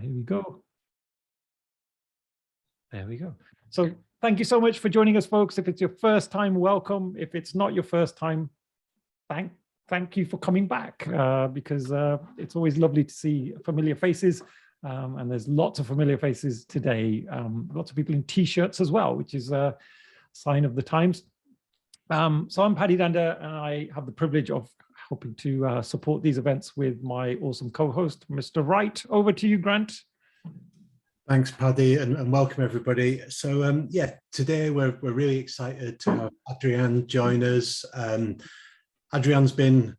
Here we go. There we go. So thank you so much for joining us, folks. If it's your first time, welcome. If it's not your first time, thank you for coming back, because it's always lovely to see familiar faces. And there's lots of familiar faces today. Lots of people in t-shirts as well, which is a sign of the times. So I'm Paddy Dander, and I have the privilege of helping to support these events with my awesome co-host, Mr. Wright. Over to you, Grant. Thanks, Paddy, and welcome everybody. So yeah, today we're really excited to have Adrien join us. Adrien's been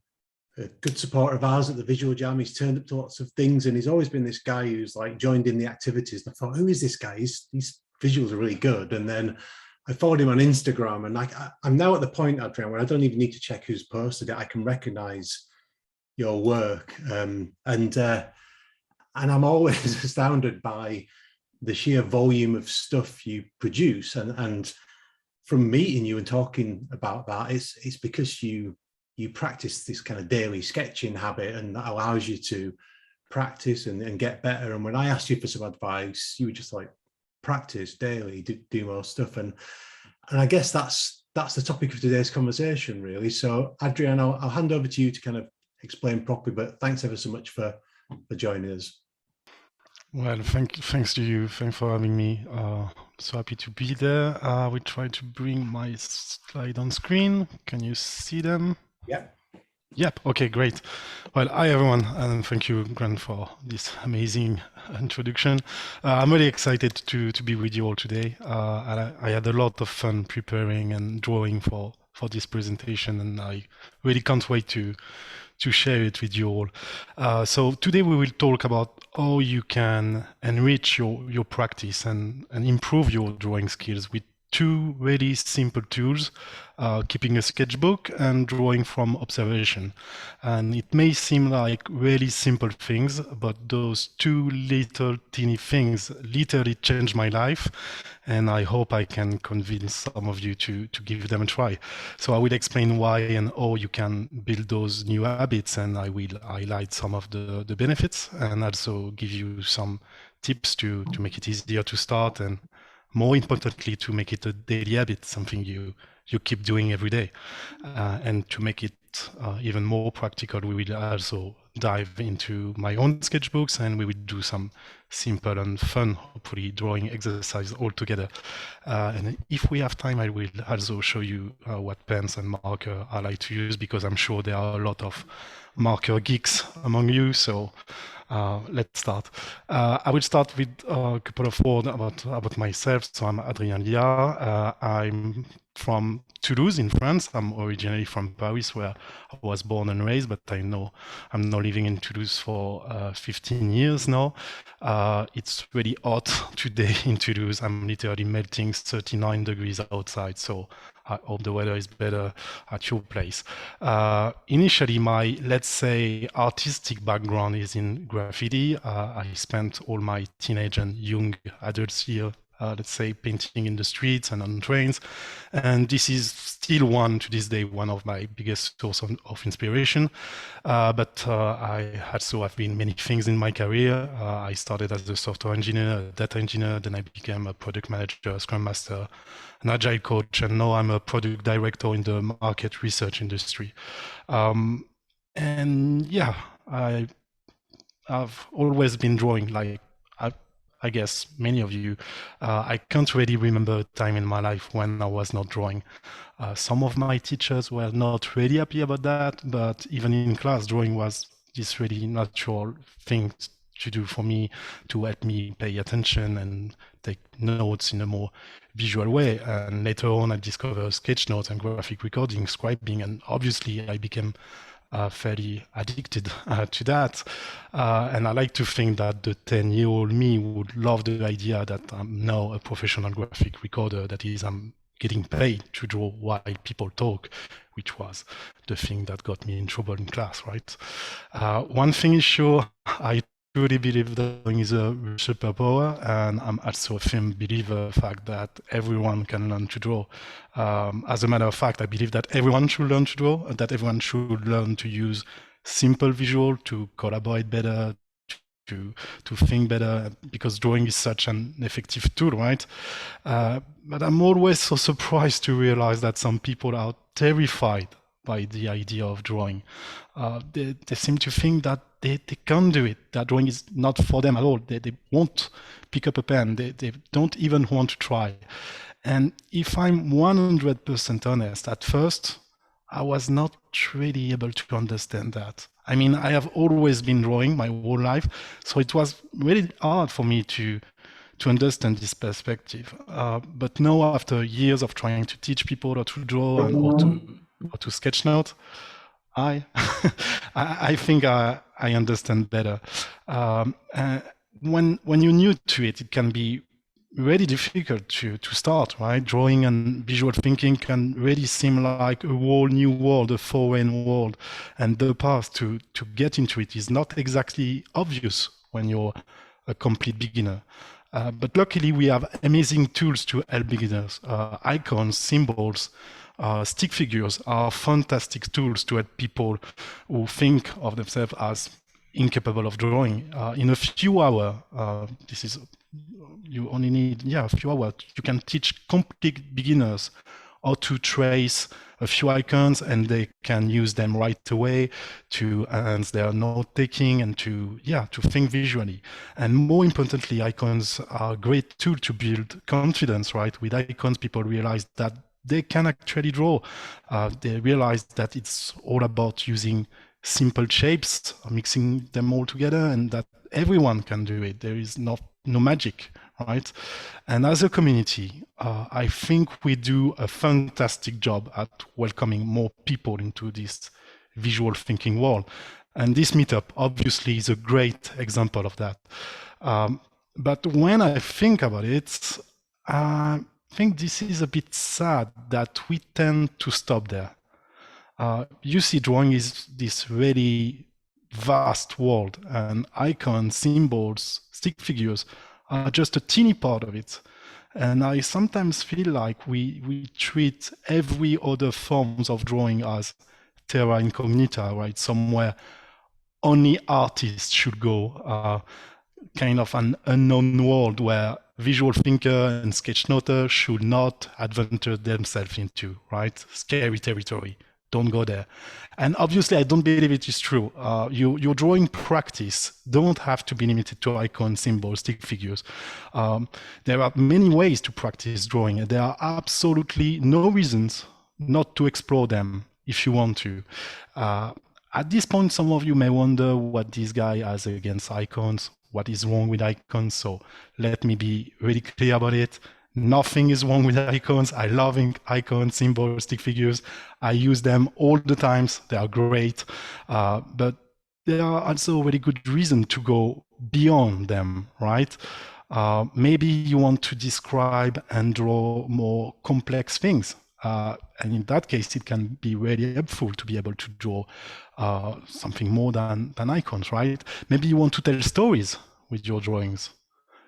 a good supporter of ours at the Visual Jam. He's turned up to lots of things, and he's always been this guy who's like joined in the activities. And I thought, who is this guy? These visuals are really good. And then I followed him on Instagram, and I'm now at the point, Adrien, where I don't even need to check who's posted it. I can recognize your work, and I'm always astounded by the sheer volume of stuff you produce. And from meeting you and talking about that, it's because you practice this kind of daily sketching habit, and that allows you to practice and get better. And when I asked you for some advice, you were just like, practice daily, do more stuff. And I guess that's the topic of today's conversation, really. So Adrien, I'll hand over to you to kind of explain properly, but thanks ever so much for joining us. Well, thanks to you. Thanks for having me. So happy to be there. I will try to bring my slide on screen. Can you see them? Yep. Okay, great. Well, hi everyone, and thank you, Grant, for this amazing introduction. I'm really excited to be with you all today. I had a lot of fun preparing and drawing for this presentation, and I really can't wait to share it with you all. So today we will talk about how you can enrich your practice and improve your drawing skills with two really simple tools, keeping a sketchbook and drawing from observation. And it may seem like really simple things, but those two little teeny things literally changed my life. And I hope I can convince some of you to give them a try. So I will explain why and how you can build those new habits, and I will highlight some of the benefits and also give you some tips to make it easier to start, and more importantly, to make it a daily habit, something you keep doing every day. And to make it even more practical, we will also dive into my own sketchbooks, and we will do some simple and fun, hopefully, drawing exercise all together. And if we have time, I will also show you what pens and marker I like to use, because I'm sure there are a lot of marker geeks among you. So let's start. I will start with a couple of words about myself. So I'm Adrien Liard. I'm from Toulouse in France. I'm originally from Paris, where I was born and raised, but I'm now living in Toulouse for 15 years now. It's really hot today in Toulouse. I'm literally melting 39 degrees outside, so I hope the weather is better at your place. Initially, my, let's say, artistic background is in graffiti. I spent all my teenage and young adults here, let's say, painting in the streets and on trains. And this is still to this day, one of my biggest source of inspiration. But I also have been many things in my career. I started as a software engineer, a data engineer, then I became a product manager, a scrum master, an agile coach, and now I'm a product director in the market research industry. And yeah, I've always been drawing, like I guess many of you. I can't really remember a time in my life when I was not drawing. Some of my teachers were not really happy about that, but even in class, drawing was this really natural thing to do for me, to help me pay attention and take notes in a more visual way. And later on, I discovered sketch notes and graphic recording, scribing, and obviously I became fairly addicted to that. And I like to think that the 10-year-old me would love the idea that I'm now a professional graphic recorder, that is, I'm getting paid to draw while people talk, which was the thing that got me in trouble in class, right? One thing is sure, I truly believe that drawing is a superpower, and I'm also a firm believer of the fact that everyone can learn to draw. As a matter of fact, I believe that everyone should learn to draw, and that everyone should learn to use simple visual to collaborate better, to think better, because drawing is such an effective tool, right? But I'm always so surprised to realize that some people are terrified by the idea of drawing. They seem to think that they can't do it, that drawing is not for them at all. They won't pick up a pen. They don't even want to try. And if I'm 100% honest, at first, I was not really able to understand that. I mean, I have always been drawing my whole life, so it was really hard for me to understand this perspective. But now, after years of trying to teach people how to draw and or to sketch note, I think I understand better. When you're new to it, it can be really difficult to start, right? Drawing and visual thinking can really seem like a whole new world, a foreign world, and the path to get into it is not exactly obvious when you're a complete beginner. But luckily, we have amazing tools to help beginners. Icons, symbols, stick figures are fantastic tools to help people who think of themselves as incapable of drawing. In a few hours, you only need a few hours. You can teach complete beginners how to trace a few icons, and they can use them right away to enhance their note taking and to think visually. And more importantly, icons are a great tool to build confidence, right? With icons, people realize that they can actually draw. They realize that it's all about using simple shapes, mixing them all together, and that everyone can do it. There is no magic, right? And as a community, I think we do a fantastic job at welcoming more people into this visual thinking world. And this meetup obviously is a great example of that. But when I think about it, I think this is a bit sad that we tend to stop there. You see, drawing is this really vast world, and icons, symbols, stick figures are just a teeny part of it. And I sometimes feel like we treat every other forms of drawing as terra incognita, right? Somewhere only artists should go, kind of an unknown world where visual thinker and sketch noter should not adventure themselves into, right? Scary territory. Don't go there. And obviously, I don't believe it is true. Your drawing practice don't have to be limited to icons, symbols, stick figures. There are many ways to practice drawing, and there are absolutely no reasons not to explore them if you want to. At this point, some of you may wonder what this guy has against icons, what is wrong with icons. So let me be really clear about it. Nothing is wrong with icons. I love icons, symbols, stick figures. I use them all the time. They are great. But there are also really good reasons to go beyond them, right? Maybe you want to describe and draw more complex things. And in that case, it can be really helpful to be able to draw something more than icons, right? Maybe you want to tell stories with your drawings.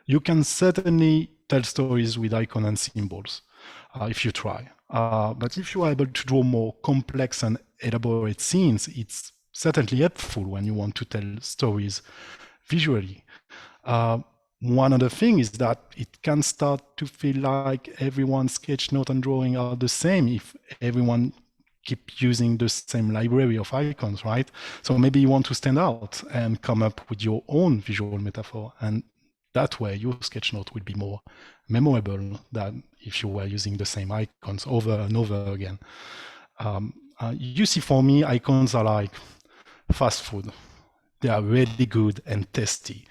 You can certainly tell stories with icons and symbols if you try. But if you are able to draw more complex and elaborate scenes, it's certainly helpful when you want to tell stories visually. One other thing is that it can start to feel like everyone's sketch note and drawing are the same if everyone keep using the same library of icons, right? So maybe you want to stand out and come up with your own visual metaphor, and that way your sketch note will be more memorable than if you were using the same icons over and over again. You see, for me, icons are like fast food. They are really good and tasty.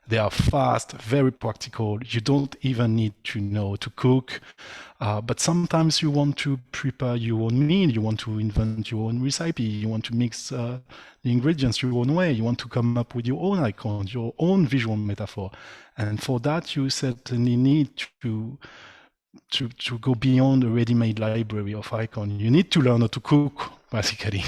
They are fast, very practical. You don't even need to know to cook. But sometimes you want to prepare your own meal. You want to invent your own recipe. You want to mix the ingredients your own way. You want to come up with your own icons, your own visual metaphor. And for that, you certainly need to go beyond a ready-made library of icons. You need to learn how to cook, basically.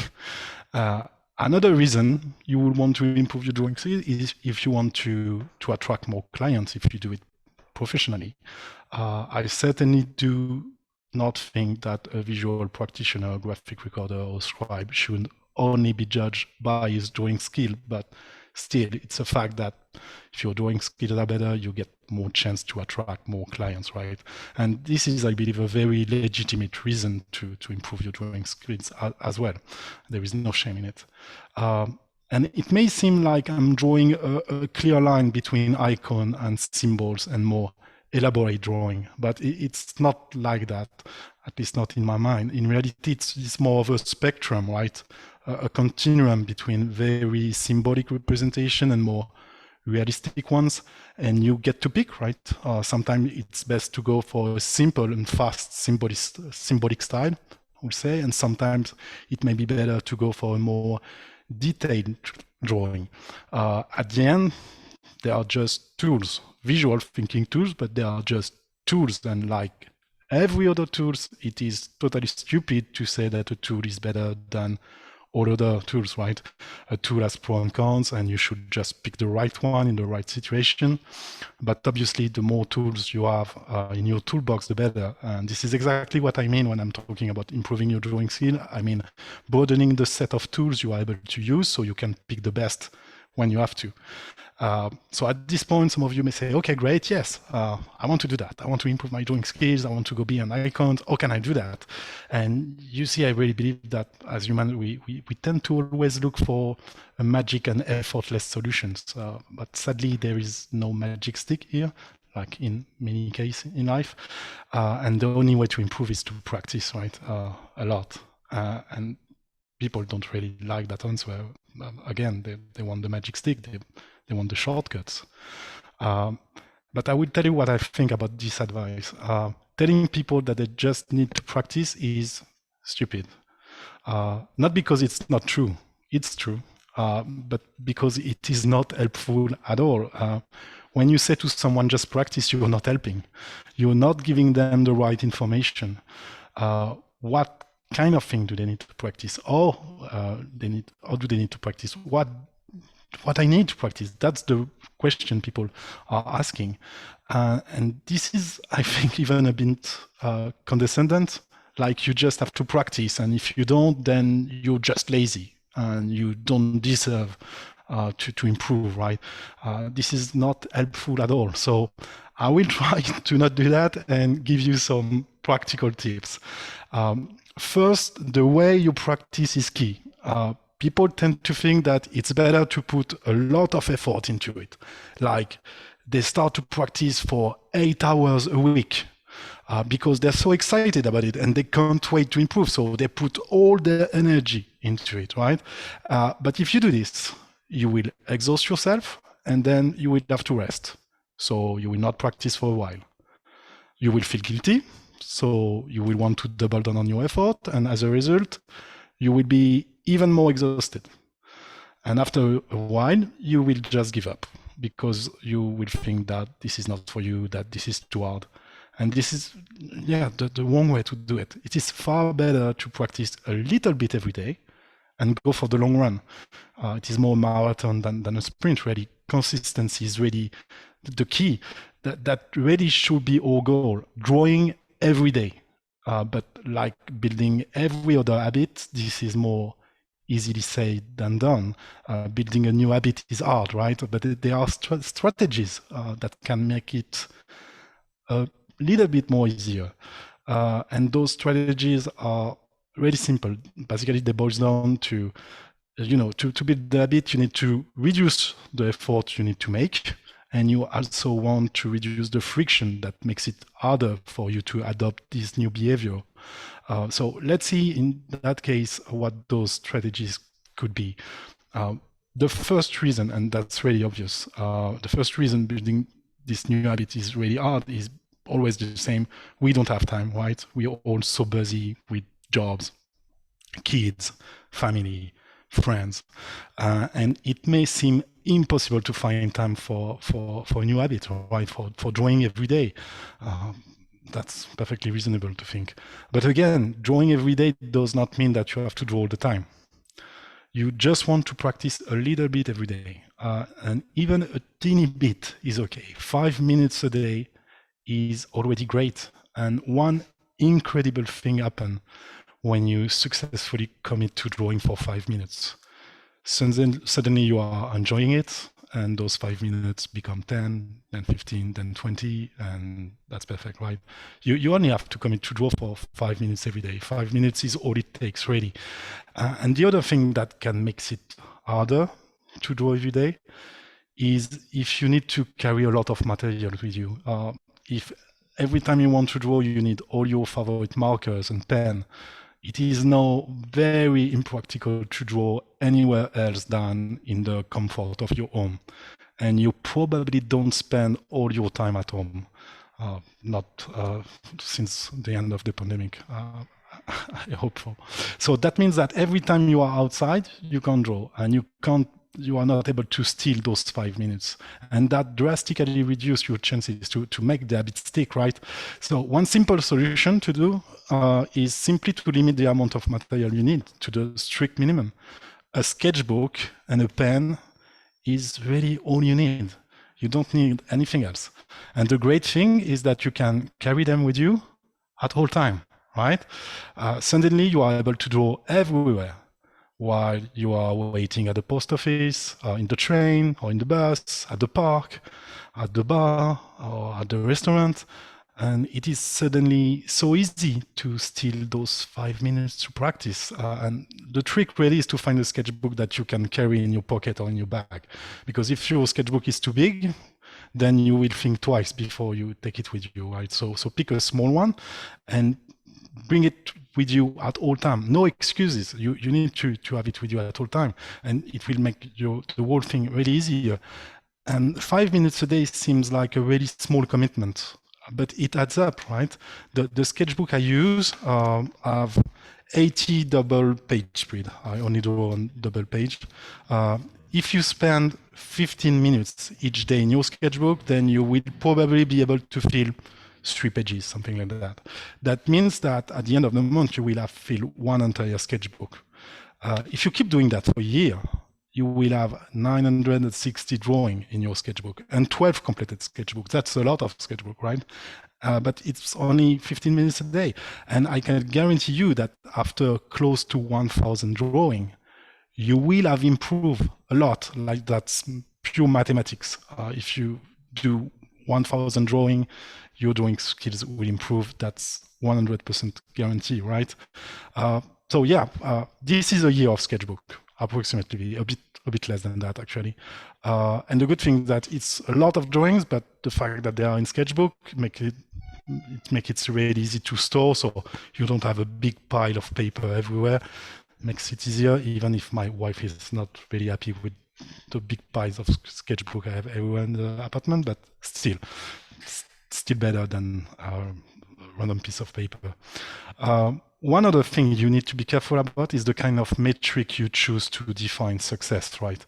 Another reason you will want to improve your drawing skills is if you want to attract more clients, if you do it professionally. I certainly do not think that a visual practitioner, graphic recorder, or scribe should only be judged by his drawing skill, but still, it's a fact that if your drawing skills are better, you get more chance to attract more clients, right? And this is, I believe, a very legitimate reason to improve your drawing skills as well. There is no shame in it. And it may seem like I'm drawing a clear line between icon and symbols and more elaborate drawing, but it's not like that, at least not in my mind. In reality, it's more of a spectrum, right? A continuum between very symbolic representation and more realistic ones, and you get to pick, right? Sometimes it's best to go for a simple and fast symbolic style, I would say, and sometimes it may be better to go for a more detailed drawing. At the end, they are just tools, visual thinking tools, but they are just tools. And like every other tools, it is totally stupid to say that a tool is better than all other tools, right? A tool has pros and cons, and you should just pick the right one in the right situation. But obviously, the more tools you have in your toolbox, the better. And this is exactly what I mean when I'm talking about improving your drawing skill. I mean, broadening the set of tools you are able to use so you can pick the best when you have to. So at this point, some of you may say, okay, great, yes, I want to do that. I want to improve my drawing skills. I want to go beyond icons. How can I do that? And you see, I really believe that as humans, we tend to always look for a magic and effortless solutions. But sadly, there is no magic stick here, like in many cases in life. And the only way to improve is to practice, right? A lot. And people don't really like that answer. Again, they want the magic stick. They want the shortcuts. But I will tell you what I think about this advice. Telling people that they just need to practice is stupid. Not because it's not true. It's true. But because it is not helpful at all. When you say to someone, just practice, you are not helping. You're not giving them the right information. What kind of thing do they need to practice? Or do they need to practice? What I need to practice? That's the question people are asking. And this is, I think, even a bit condescending. Like you just have to practice. And if you don't, then you're just lazy and you don't deserve to improve, right? This is not helpful at all. So I will try to not do that and give you some practical tips. First, the way you practice is key. People tend to think that it's better to put a lot of effort into it. Like they start to practice for 8 hours a week because they're so excited about it and they can't wait to improve. So they put all their energy into it, right? But if you do this, you will exhaust yourself and then you will have to rest. So you will not practice for a while. You will feel guilty. So you will want to double down on your effort. And as a result, you will be even more exhausted. And after a while, you will just give up because you will think that this is not for you, that this is too hard. And this is, the wrong way to do it. It is far better to practice a little bit every day and go for the long run. It is more a marathon than a sprint, really. Consistency is really the key. That really should be our goal. Drawing every day. But like building every other habit, this is more easily said than done. Building a new habit is hard, right? But there are strategies that can make it a little bit more easier. And those strategies are really simple. Basically, they boil down to, to build the habit, you need to reduce the effort you need to make. And you also want to reduce the friction that makes it harder for you to adopt this new behavior. So let's see in that case what those strategies could be. The first reason, and that's really obvious, the first reason building this new habit is really hard is always the same. We don't have time, right? We are all so busy with jobs, kids, family, friends, and it may seem impossible to find time for a new habit, right? For drawing every day. That's perfectly reasonable to think. But again, drawing every day does not mean that you have to draw all the time. You just want to practice a little bit every day. And even a teeny bit is okay. 5 minutes a day is already great. And one incredible thing happens when you successfully commit to drawing for 5 minutes. Suddenly you are enjoying it, and those 5 minutes become 10, then 15, then 20, and that's perfect, right? You only have to commit to draw for 5 minutes every day. 5 minutes is all it takes, really. And the other thing that can make it harder to draw every day is if you need to carry a lot of material with you. If every time you want to draw, you need all your favorite markers and pen, it is now very impractical to draw anywhere else than in the comfort of your home. And you probably don't spend all your time at home, not since the end of the pandemic. I hope so. So that means that every time you are outside, you can draw, and you are not able to steal those 5 minutes. And that drastically reduces your chances to make the habit stick, right? So one simple solution to do is simply to limit the amount of material you need to the strict minimum. A sketchbook and a pen is really all you need. You don't need anything else. And the great thing is that you can carry them with you at all time, right? Suddenly you are able to draw everywhere, while you are waiting at the post office, in the train, or in the bus, at the park, at the bar, or at the restaurant. And it is suddenly so easy to steal those 5 minutes to practice. And the trick really is to find a sketchbook that you can carry in your pocket or in your bag. Because if your sketchbook is too big, then you will think twice before you take it with you, right? So pick a small one and bring it with you at all time. No excuses. You need to have it with you at all time, and it will make the whole thing really easier. And 5 minutes a day seems like a really small commitment, but it adds up, right? The sketchbook I use have 80 double page spread. I only draw on double page. If you spend 15 minutes each day in your sketchbook, then you will probably be able to fill 3 pages, something like that. That means that at the end of the month, you will have filled one entire sketchbook. If you keep doing that for a year, you will have 960 drawing in your sketchbook and 12 completed sketchbooks. That's a lot of sketchbook, right? But it's only 15 minutes a day. And I can guarantee you that after close to 1,000 drawing, you will have improved a lot. Like that's pure mathematics. If you do 1,000 drawing, your drawing skills will improve. That's 100% guarantee, right? So yeah, this is a year of sketchbook, approximately a bit less than that actually. And the good thing is that it's a lot of drawings, but the fact that they are in sketchbook makes it really easy to store, so you don't have a big pile of paper everywhere. Makes it easier, even if my wife is not really happy with the big piles of sketchbook I have everywhere in the apartment, but still better than a random piece of paper. One other thing you need to be careful about is the kind of metric you choose to define success, right?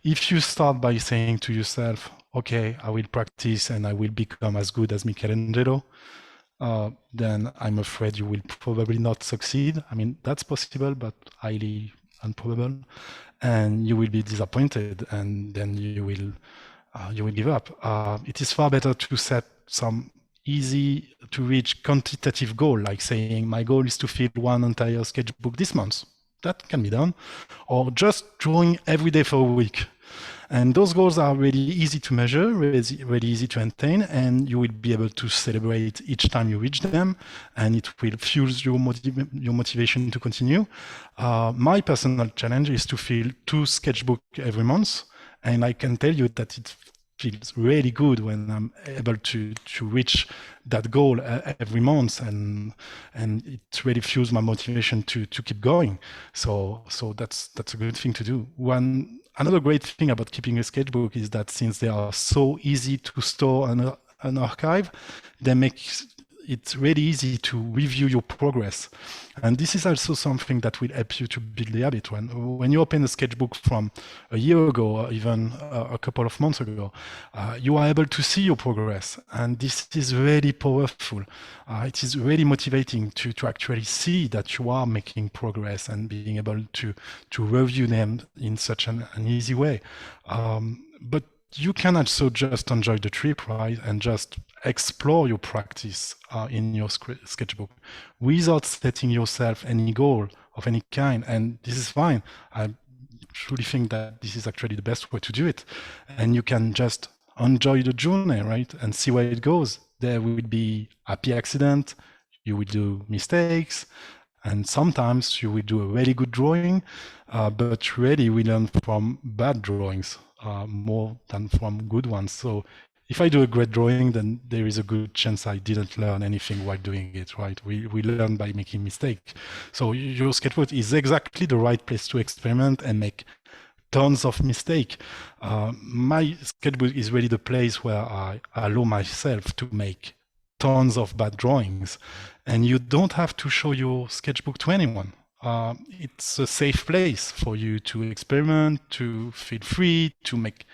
If you start by saying to yourself, okay, I will practice and I will become as good as Michelangelo, then I'm afraid you will probably not succeed. I mean, that's possible, but highly improbable. And you will be disappointed, and then you will give up. It is far better to set some easy to reach quantitative goal, like saying my goal is to fill one entire sketchbook this month. That can be done. Or just drawing every day for a week. And those goals are really easy to measure, really easy to attain, and you will be able to celebrate each time you reach them, and it will fuel your motivation to continue. My personal challenge is to fill 2 sketchbooks every month, and I can tell you that it feels really good when I'm able to reach that goal every month, and it really fuels my motivation to keep going. So that's a good thing to do. Another great thing about keeping a sketchbook is that since they are so easy to store and archive, they make it really easy to review your progress. And this is also something that will help you to build the habit. When you open a sketchbook from a year ago, or even a couple of months ago, you are able to see your progress. And this is really powerful. It is really motivating to actually see that you are making progress and being able to review them in such an easy way. But you can also just enjoy the trip, right? And just explore your practice in your sketchbook without setting yourself any goal of any kind. And this is fine. truly think that this is actually the best way to do it. And you can just enjoy the journey, right? And see where it goes. There will be happy accident, you will do mistakes, and sometimes you will do a really good drawing, but really we learn from bad drawings more than from good ones. So if I do a great drawing, then there is a good chance I didn't learn anything while doing it, right? We learn by making mistakes. So your sketchbook is exactly the right place to experiment and make tons of mistakes. My sketchbook is really the place where I allow myself to make tons of bad drawings, and you don't have to show your sketchbook to anyone. It's a safe place for you to experiment, to feel free, to make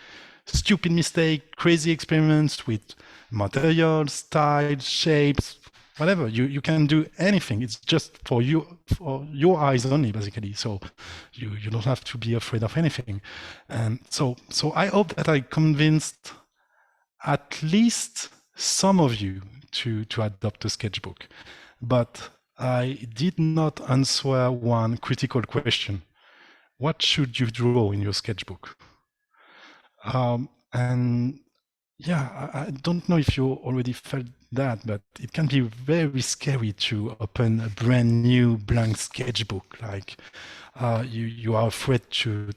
stupid mistakes, crazy experiments with materials, styles, shapes, whatever. You can do anything. It's just for you, for your eyes only, basically. So you don't have to be afraid of anything. And so I hope that I convinced at least some of you to adopt a sketchbook. But I did not answer one critical question. What should you draw in your sketchbook? And yeah, I don't know if you already felt that, but it can be very scary to open a brand new blank sketchbook. Like you are afraid to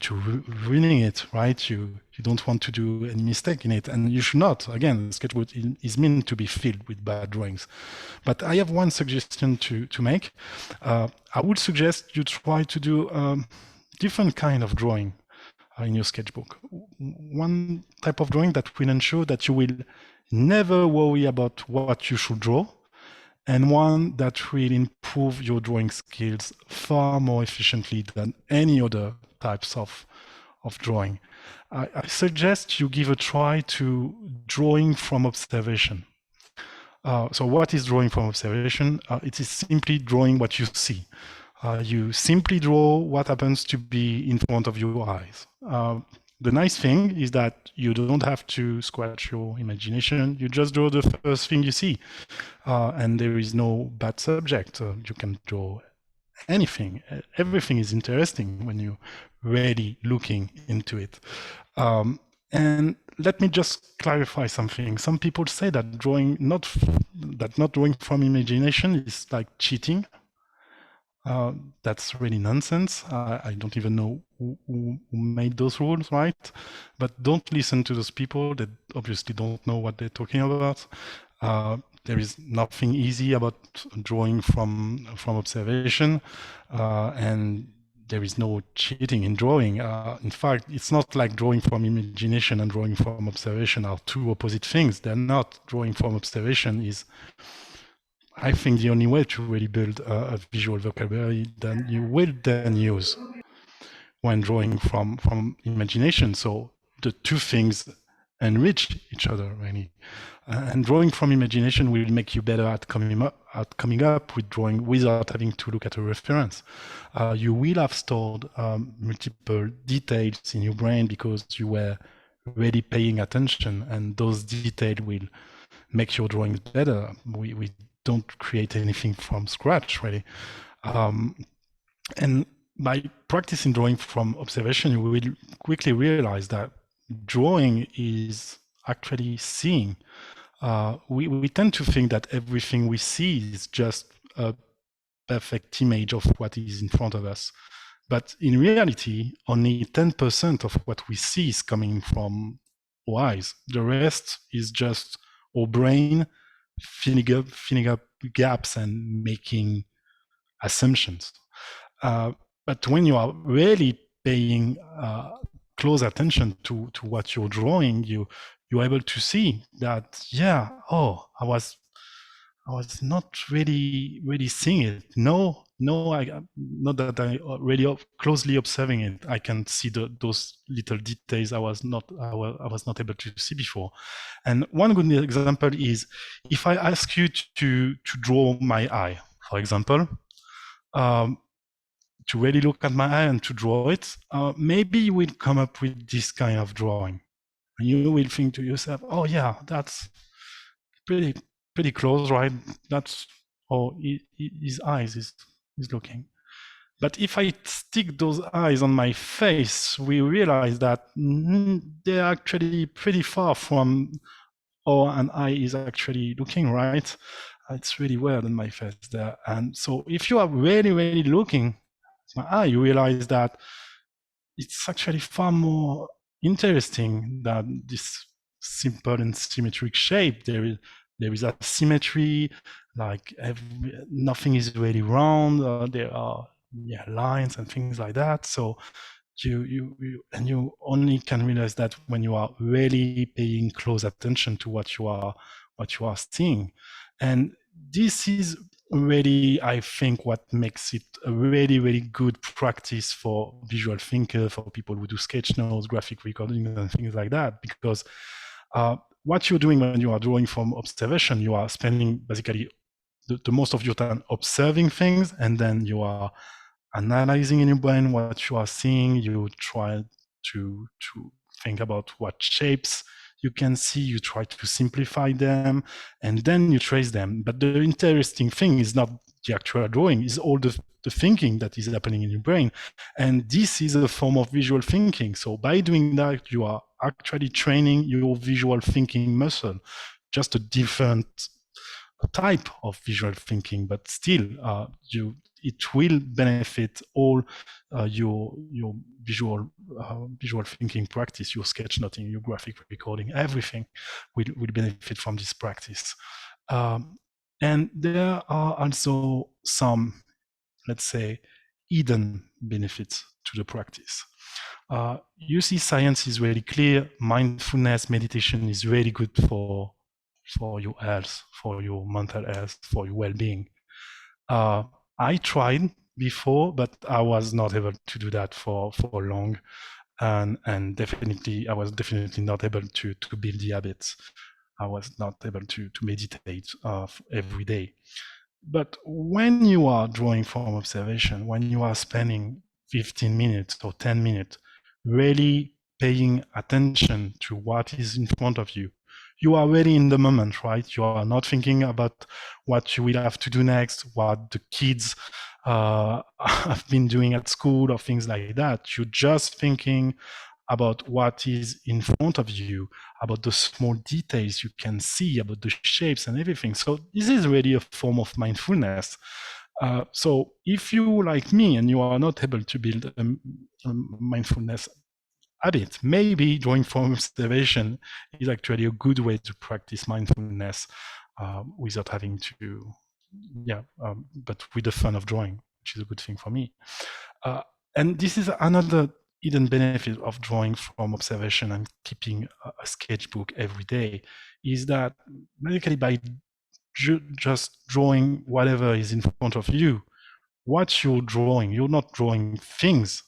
ruining it, right? You don't want to do any mistake in it, and you should not. Again, the sketchbook is meant to be filled with bad drawings. But I have one suggestion to make. I would suggest you try to do different kind of drawing in your sketchbook. One type of drawing that will ensure that you will never worry about what you should draw, and one that will improve your drawing skills far more efficiently than any other types of drawing. I suggest you give a try to drawing from observation. So what is drawing from observation? It is simply drawing what you see. You simply draw what happens to be in front of your eyes. The nice thing is that you don't have to scratch your imagination. You just draw the first thing you see, and there is no bad subject. You can draw anything. Everything is interesting when you're really looking into it. And let me just clarify something. Some people say that not drawing from imagination is like cheating. That's really nonsense. I don't even know who made those rules, right? But don't listen to those people that obviously don't know what they're talking about. There is nothing easy about drawing from observation, and there is no cheating in drawing. In fact, it's not like drawing from imagination and drawing from observation are two opposite things. They're not. Drawing from observation is, I think, the only way to really build a visual vocabulary that you will then use when drawing from imagination. So the two things enrich each other, really. And drawing from imagination will make you better at coming up with drawing without having to look at a reference. You will have stored multiple details in your brain because you were really paying attention, and those details will make your drawings better. We don't create anything from scratch, really. And by practicing drawing from observation, you will quickly realize that drawing is actually seeing. We tend to think that everything we see is just a perfect image of what is in front of us. But in reality, only 10% of what we see is coming from our eyes. The rest is just our brain filling up gaps and making assumptions. But when you are really paying close attention to what you're drawing, you're able to see that, yeah, I was not really seeing it. No, not that I really closely observing it. I can see those little details I was not able to see before. And one good example is if I ask you to draw my eye, for example, to really look at my eye and to draw it, maybe you will come up with this kind of drawing. And you will think to yourself, oh yeah, that's pretty close, right? That's how his eyes is looking. But if I stick those eyes on my face, we realize that they're actually pretty far from how an eye is actually looking, right? It's really weird on my face there. And so if you are really, really looking at my eye, you realize that it's actually far more interesting than this simple and symmetric shape. There is asymmetry, like nothing is really round. There are lines and things like that. So you only can realize that when you are really paying close attention to what you are seeing. And this is really, I think, what makes it a really, really good practice for visual thinkers, for people who do sketch notes, graphic recording, and things like that. Because what you're doing when you are drawing from observation, you are spending basically the most of your time observing things, and then you are analyzing in your brain what you are seeing. You try to think about what shapes you can see, you try to simplify them, and then you trace them. But the interesting thing is not the actual drawing, is all the thinking that is happening in your brain. And this is a form of visual thinking. So by doing that, you are actually training your visual thinking muscle, just a different type of visual thinking, but still it will benefit all your visual thinking practice, your sketchnoting, your graphic recording, everything will benefit from this practice. And there are also some, let's say, hidden benefits to the practice. You see, science is really clear. Mindfulness meditation is really good for your health, for your mental health, for your well-being. I tried before, but I was not able to do that for long, and definitely I was definitely not able to build the habits. I was not able to meditate every day. But when you are drawing from observation, when you are spending 15 minutes or 10 minutes really paying attention to what is in front of you, you are really in the moment, right? You are not thinking about what you will have to do next, what the kids have been doing at school or things like that. You're just thinking about what is in front of you, about the small details you can see, about the shapes and everything. So this is really a form of mindfulness. So if you, like me, and you are not able to build a mindfulness habit, maybe drawing from observation is actually a good way to practice mindfulness without having to, but with the fun of drawing, which is a good thing for me. And this is another hidden benefit of drawing from observation and keeping a sketchbook every day, is that basically by just drawing whatever is in front of you, what you're drawing, you're not drawing things,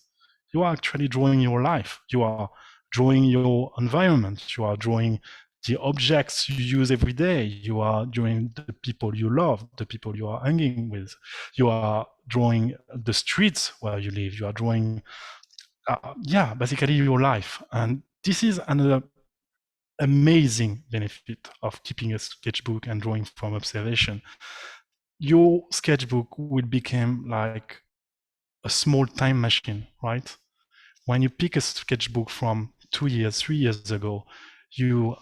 you are actually drawing your life. You are drawing your environment. You are drawing the objects you use every day. You are drawing the people you love, the people you are hanging with. You are drawing the streets where you live. You are drawing, basically your life. And this is another amazing benefit of keeping a sketchbook and drawing from observation. Your sketchbook will become like a small time machine, right? When you pick a sketchbook from 2 years, 3 years ago, you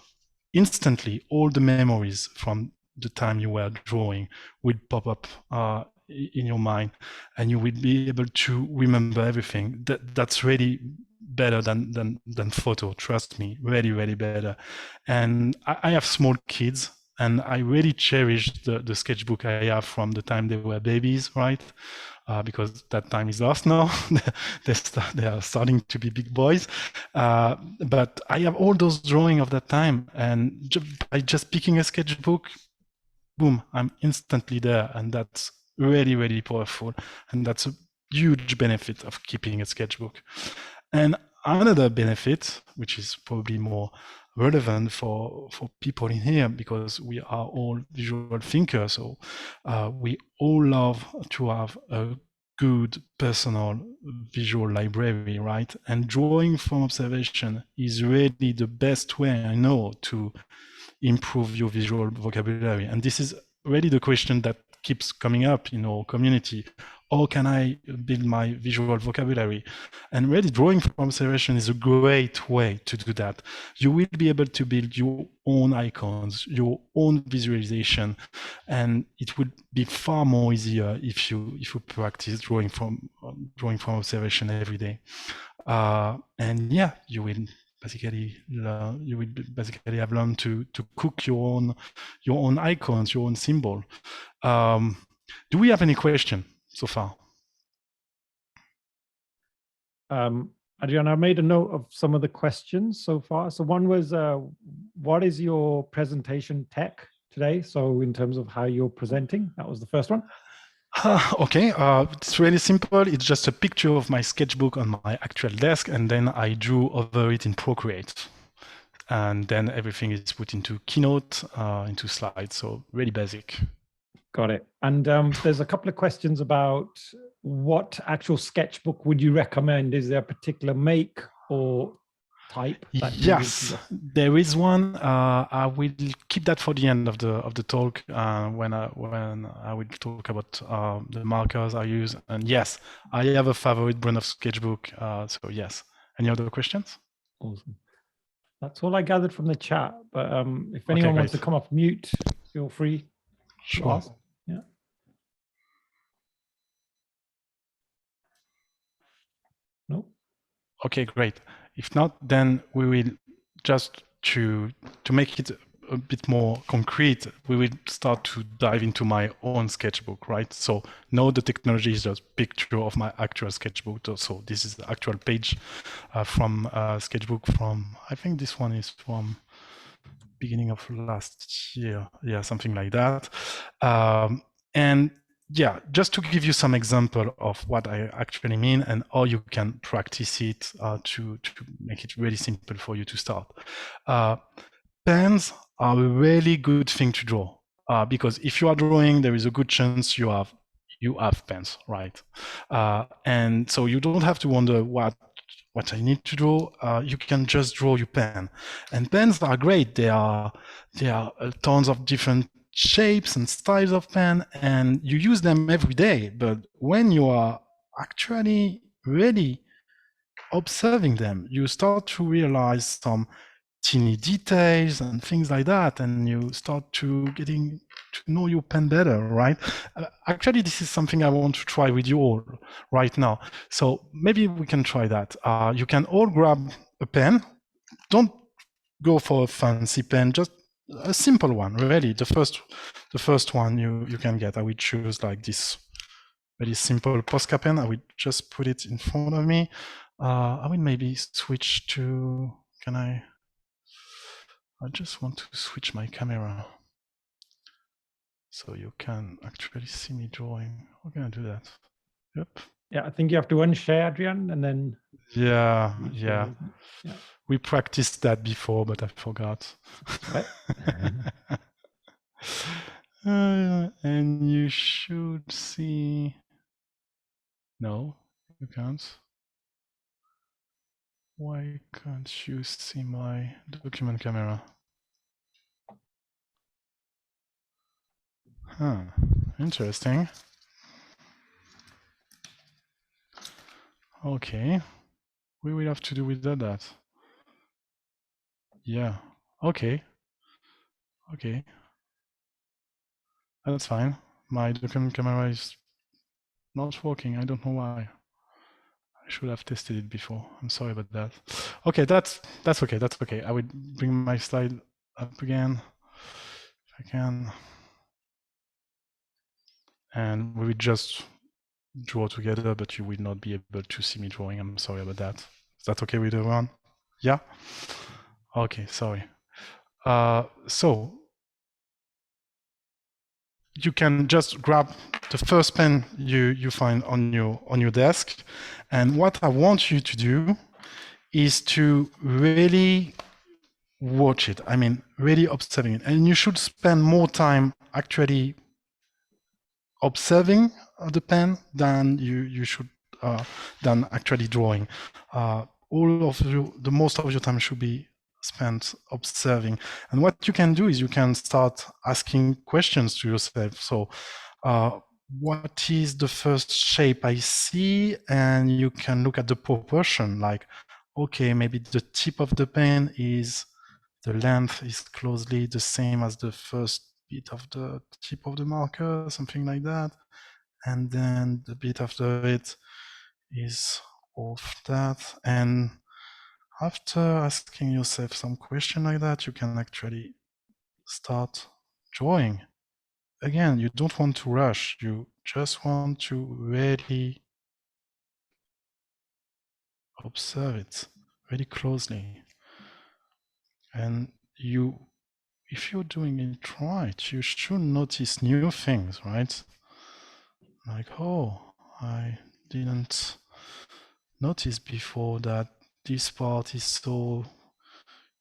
instantly, all the memories from the time you were drawing will pop up in your mind, and you will be able to remember everything. That's really better than photo, trust me, really, really better. And I have small kids, and I really cherish the sketchbook I have from the time they were babies, right? Because that time is lost now. They are starting to be big boys. But I have all those drawings of that time, and by just picking a sketchbook, boom, I'm instantly there. And that's really, really powerful. And that's a huge benefit of keeping a sketchbook. And another benefit, which is probably more relevant for people in here, because we are all visual thinkers, so we all love to have a good personal visual library, right? And drawing from observation is really the best way I know to improve your visual vocabulary. And this is really the question that keeps coming up in our community. How can I build my visual vocabulary? And really, drawing from observation is a great way to do that. You will be able to build your own icons, your own visualization, and it would be far more easier if you practice drawing from observation every day. And yeah, you will basically have learned to cook your own icons, your own symbol. Do we have any question so far? Adrien, I made a note of some of the questions so far. So one was, what is your presentation tech today? So in terms of how you're presenting, that was the first one. Okay, it's really simple. It's just a picture of my sketchbook on my actual desk, and then I drew over it in Procreate. And then everything is put into Keynote, into slides. So really basic. Got it. And there's a couple of questions about what actual sketchbook would you recommend? Is there a particular make or type? Yes, there is one. I will keep that for the end of the talk when I will talk about the markers I use. And yes, I have a favorite brand of sketchbook. So yes. Any other questions? Awesome. That's all I gathered from the chat. But if anyone wants to come off mute, feel free. Sure. Yeah. No. Okay, great. If not, then we will just to make it a bit more concrete, we will start to dive into my own sketchbook, right? So now the technology is just a picture of my actual sketchbook. So this is the actual page from sketchbook from, I think this one is from beginning of last year. Yeah, something like that. And yeah, just to give you some example of what I actually mean and how you can practice it to make it really simple for you to start. Pens are a really good thing to draw because if you are drawing, there is a good chance you have pens, right? And so you don't have to wonder what I need to draw. You can just draw your pen, and pens are great. There are tons of different shapes and styles of pen, and you use them every day. But when you are actually really observing them, you start to realize some teeny details and things like that, and you start to getting to know your pen better, right? Actually, this is something I want to try with you all right now. So maybe we can try that. You can all grab a pen. Don't go for a fancy pen, just a simple one, really. The first one you can get. I will choose like this very simple Posca pen. I will just put it in front of me. I will maybe switch to, I just want to switch my camera so you can actually see me drawing. How can I do that? Yep. Yeah, I think you have to unshare, Adrien, and then. Yeah. We practiced that before, but I forgot. And you should see. No, you can't. Why can't you see my document camera? Huh, interesting. Okay, we will have to do without that. Yeah, okay. That's fine. My document camera is not working. I don't know why. I should have tested it before. I'm sorry about that. Okay, that's okay. That's okay. I will bring my slide up again if I can. And we will just draw together, but you will not be able to see me drawing. I'm sorry about that. Is that okay with everyone? Yeah? Okay, sorry. So you can just grab the first pen you find on your desk, and what I want you to do is to really watch it. I mean, really observing it, and you should spend more time actually observing the pen than you should than actually drawing. The most of your time should be spent observing. And what you can do is you can start asking questions to yourself. So what is the first shape I see, and you can look at the proportion, like, okay, maybe the tip of the pen the length is closely the same as the first bit of the tip of the marker, something like that. And then the bit after it is off that. And after asking yourself some question like that, you can actually start drawing. Again, you don't want to rush. You just want to really observe it very closely. And if you're doing it right, you should notice new things, right? Like, oh, I didn't notice before that this part is so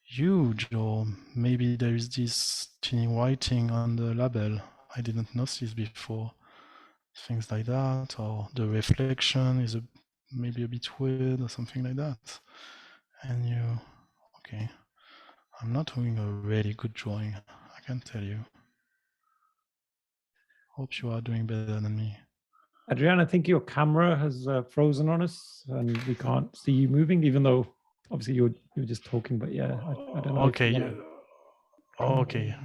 huge, or maybe there is this tiny writing on the label I didn't notice before. Things like that, or the reflection is maybe a bit weird or something like that. And okay, I'm not doing a really good drawing, I can tell you. Hope you are doing better than me. Adrien, I think your camera has frozen on us and we can't see you moving, even though obviously you're just talking, but yeah, I don't know. Okay.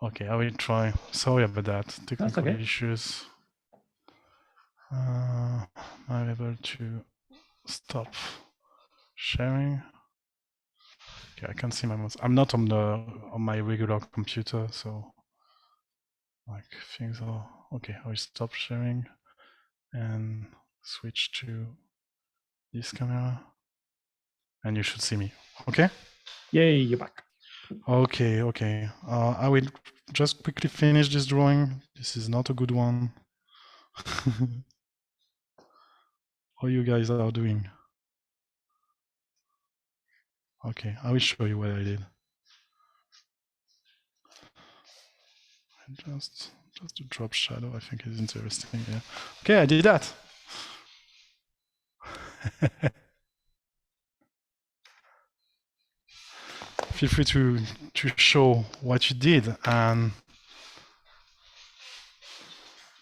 Okay, I will try. Sorry about that. Technical issues. I'm able to stop sharing. Okay, I can see my mouse. I'm not on my regular computer, so like things are okay. I will stop sharing and switch to this camera, and you should see me. Okay? Yay, you're back. Okay. I will just quickly finish this drawing. This is not a good one. How you guys are doing? Okay, I will show you what I did. Just a drop shadow, I think is interesting. Yeah. Okay, I did that. Feel free to show what you did, and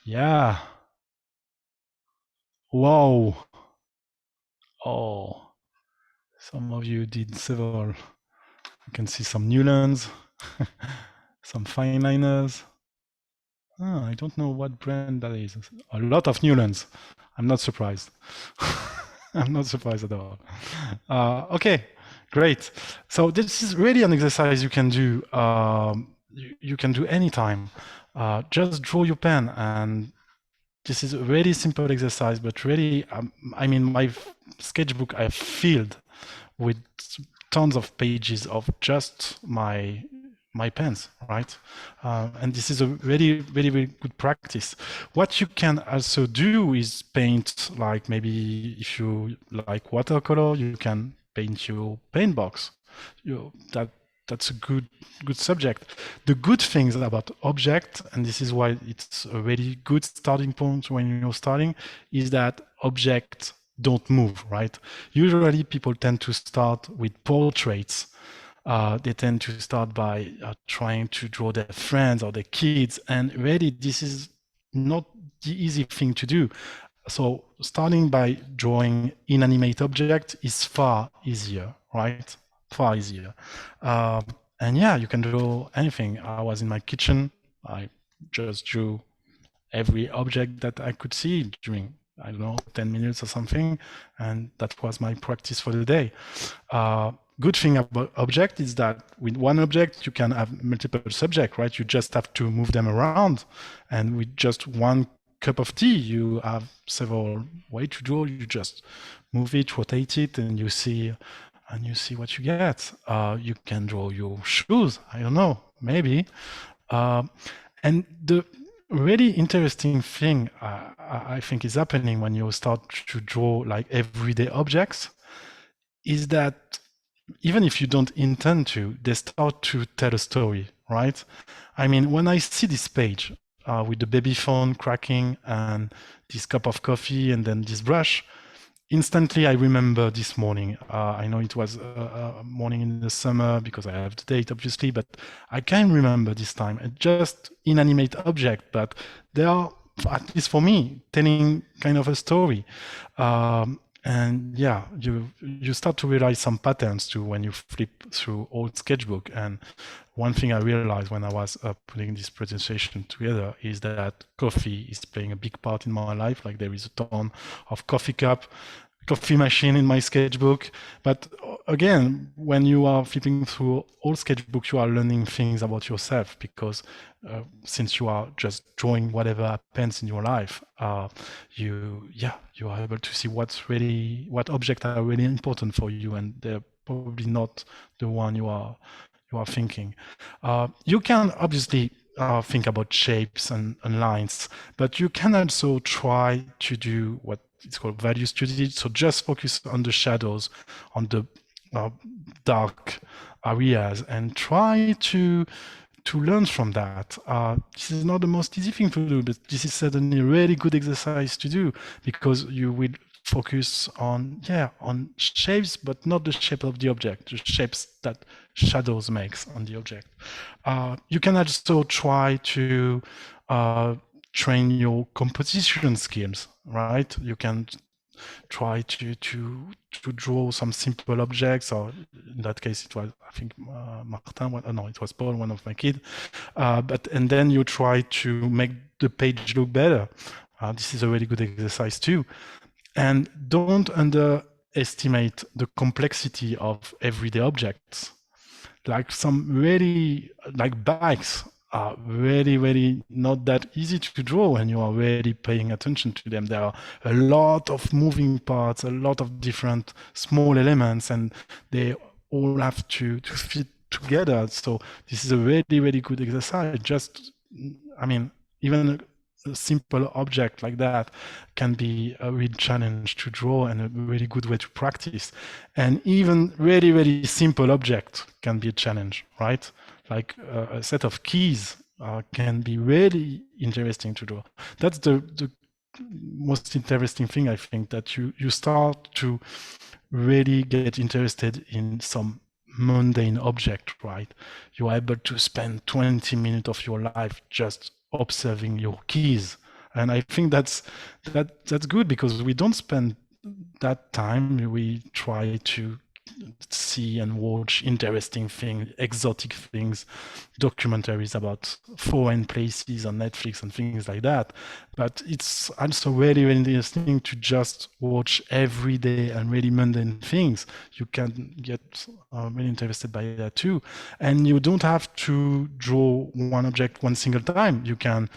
yeah. Wow. Oh, some of you did several. You can see some Newlands, some fine liners. I don't know what brand that is. A lot of Newlands. I'm not surprised. I'm not surprised at all. Okay, great. So this is really an exercise you can do. You can do anytime. Just draw your pen, and this is a really simple exercise, but really, I mean, my sketchbook I filled with tons of pages of just my pens, right? And this is a really good practice. What you can also do is paint, like maybe if you like watercolor, you can paint your paint box. That's a good subject. The good things about object, and this is why it's a really good starting point when you're starting, is that objects don't move, right? Usually people tend to start with portraits. They tend to start by trying to draw their friends or their kids, and really this is not the easy thing to do. So starting by drawing inanimate object is far easier, right? Far easier. And yeah, you can draw anything. I was in my kitchen, I just drew every object that I could see during, I don't know, 10 minutes or something, and that was my practice for the day. Good thing about object is that with one object you can have multiple subjects, right? You just have to move them around, and with just one cup of tea you have several ways to draw. You just move it, rotate it, and you see what you get. You can draw your shoes, I don't know, maybe. And the really interesting thing I think is happening when you start to draw like everyday objects is that even if you don't intend to, they start to tell a story, right? I mean, when I see this page with the baby phone cracking and this cup of coffee and then this brush, instantly I remember this morning. I know it was a morning in the summer because I have the date, obviously, but I can remember this time. It's just inanimate object, but they are at least for me, telling kind of a story. And yeah, you start to realize some patterns too when you flip through old sketchbook. And one thing I realized when I was putting this presentation together is that coffee is playing a big part in my life. Like there is a ton of coffee machine in my sketchbook. But again, when you are flipping through old sketchbooks, you are learning things about yourself, because since you are just drawing whatever happens in your life, you are able to see what objects are really important for you, and they're probably not the one you are thinking. You can obviously think about shapes and lines, but you can also try to do what it's called value study. So just focus on the shadows, on the dark areas, and try to learn from that. This is not the most easy thing to do, but this is certainly a really good exercise to do, because you will focus on shapes, but not the shape of the object, the shapes that shadows makes on the object. You can also try to train your composition skills, right? You can try to draw some simple objects, or in that case it was, I think, Martin, no, it was Paul, one of my kids. And then you try to make the page look better. This is a really good exercise too. And don't underestimate the complexity of everyday objects. Like like bikes are really not that easy to draw when you are really paying attention to them. There are a lot of moving parts, a lot of different small elements, and they all have to fit together. So this is a really good exercise. Just, I mean, even a simple object like that can be a real challenge to draw and a really good way to practice. And even really simple object can be a challenge, right? Like a set of keys can be really interesting to draw. That's the most interesting thing, I think, that you start to really get interested in some mundane object, right? You are able to spend 20 minutes of your life just observing your keys. And I think that's good, because we don't spend that time. We try to see and watch interesting things, exotic things, documentaries about foreign places on Netflix and things like that. But it's also really interesting to just watch everyday and really mundane things. You can get really interested by that too. And you don't have to draw one object one single time. You can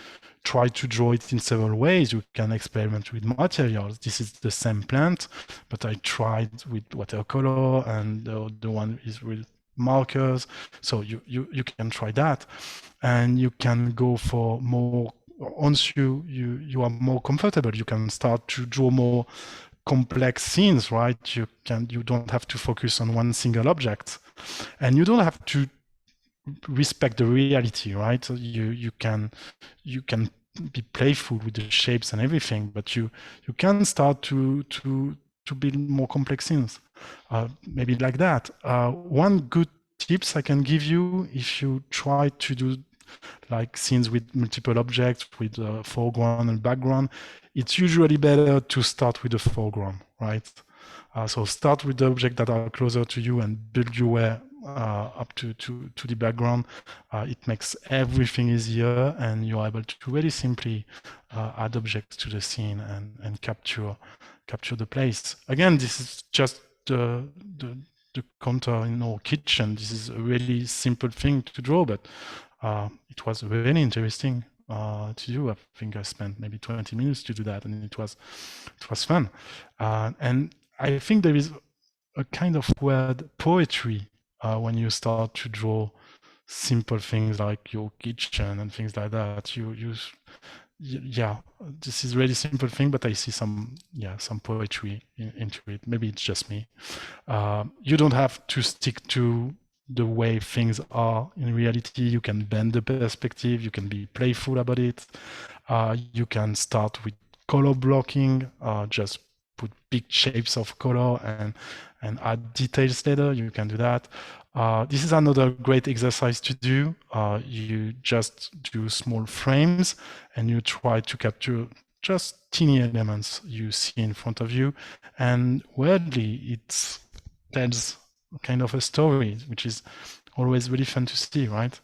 try to draw it in several ways. You can experiment with materials. This is the same plant, but I tried with watercolor, and the one is with markers. So you can try that, and you can go for more. Once you are more comfortable, you can start to draw more complex scenes, right? You don't have to focus on one single object, and you don't have to respect the reality, right? So you can be playful with the shapes and everything, but you can start to build more complex scenes, maybe like that. One good tips I can give you, if you try to do like scenes with multiple objects, with foreground and background, it's usually better to start with the foreground, right? So start with the objects that are closer to you and build your way up to the background. It makes everything easier, and you're able to really simply add objects to the scene and capture the place. Again, this is just the counter in our kitchen. This is a really simple thing to draw, but it was really interesting to do. I think I spent maybe 20 minutes to do that, and it was fun. And I think there is a kind of weird poetry when you start to draw simple things like your kitchen and things like that. This is really simple thing, but I see some poetry into it. Maybe it's just me. You don't have to stick to the way things are in reality. You can bend the perspective. You can be playful about it. You can start with color blocking, just put big shapes of color and add details later, you can do that. This is another great exercise to do. You just do small frames and you try to capture just teeny elements you see in front of you. And weirdly, it tells kind of a story, which is always really fun to see, right?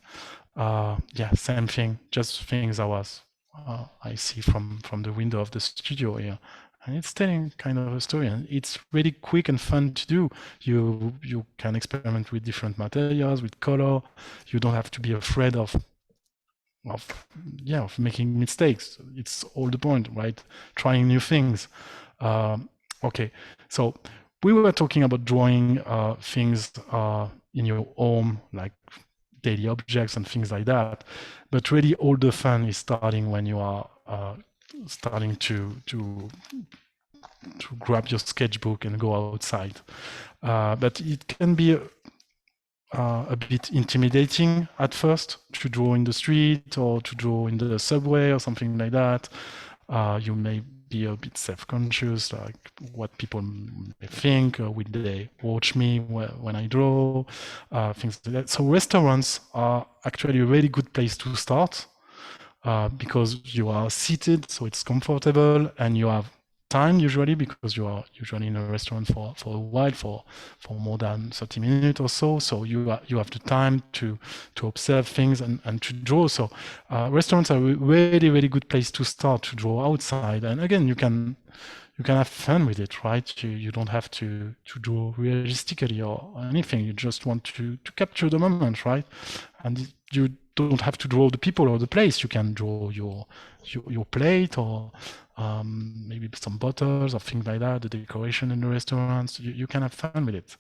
Yeah, same thing, just things I see from the window of the studio here. And it's telling kind of a story, and it's really quick and fun to do. You can experiment with different materials, with color. You don't have to be afraid of making mistakes. It's all the point, right? Trying new things. Okay, so we were talking about drawing things in your home, like daily objects and things like that. But really, all the fun is starting when you are starting to grab your sketchbook and go outside. But it can be a bit intimidating at first to draw in the street or to draw in the subway or something like that. You may be a bit self-conscious, like what people may think, will they watch me when I draw, things like that. So restaurants are actually a really good place to start because you are seated, so it's comfortable, and you have time usually because you are usually in a restaurant for a while, for more than 30 minutes or so. So you have the time to observe things and to draw. So restaurants are a really, really good place to start to draw outside. And again, you can have fun with it, right? You don't have to draw realistically or anything. You just want to capture the moment, right? And you don't have to draw the people or the place. You can draw your plate or maybe some bottles or things like that, the decoration in the restaurants. You can have fun with it.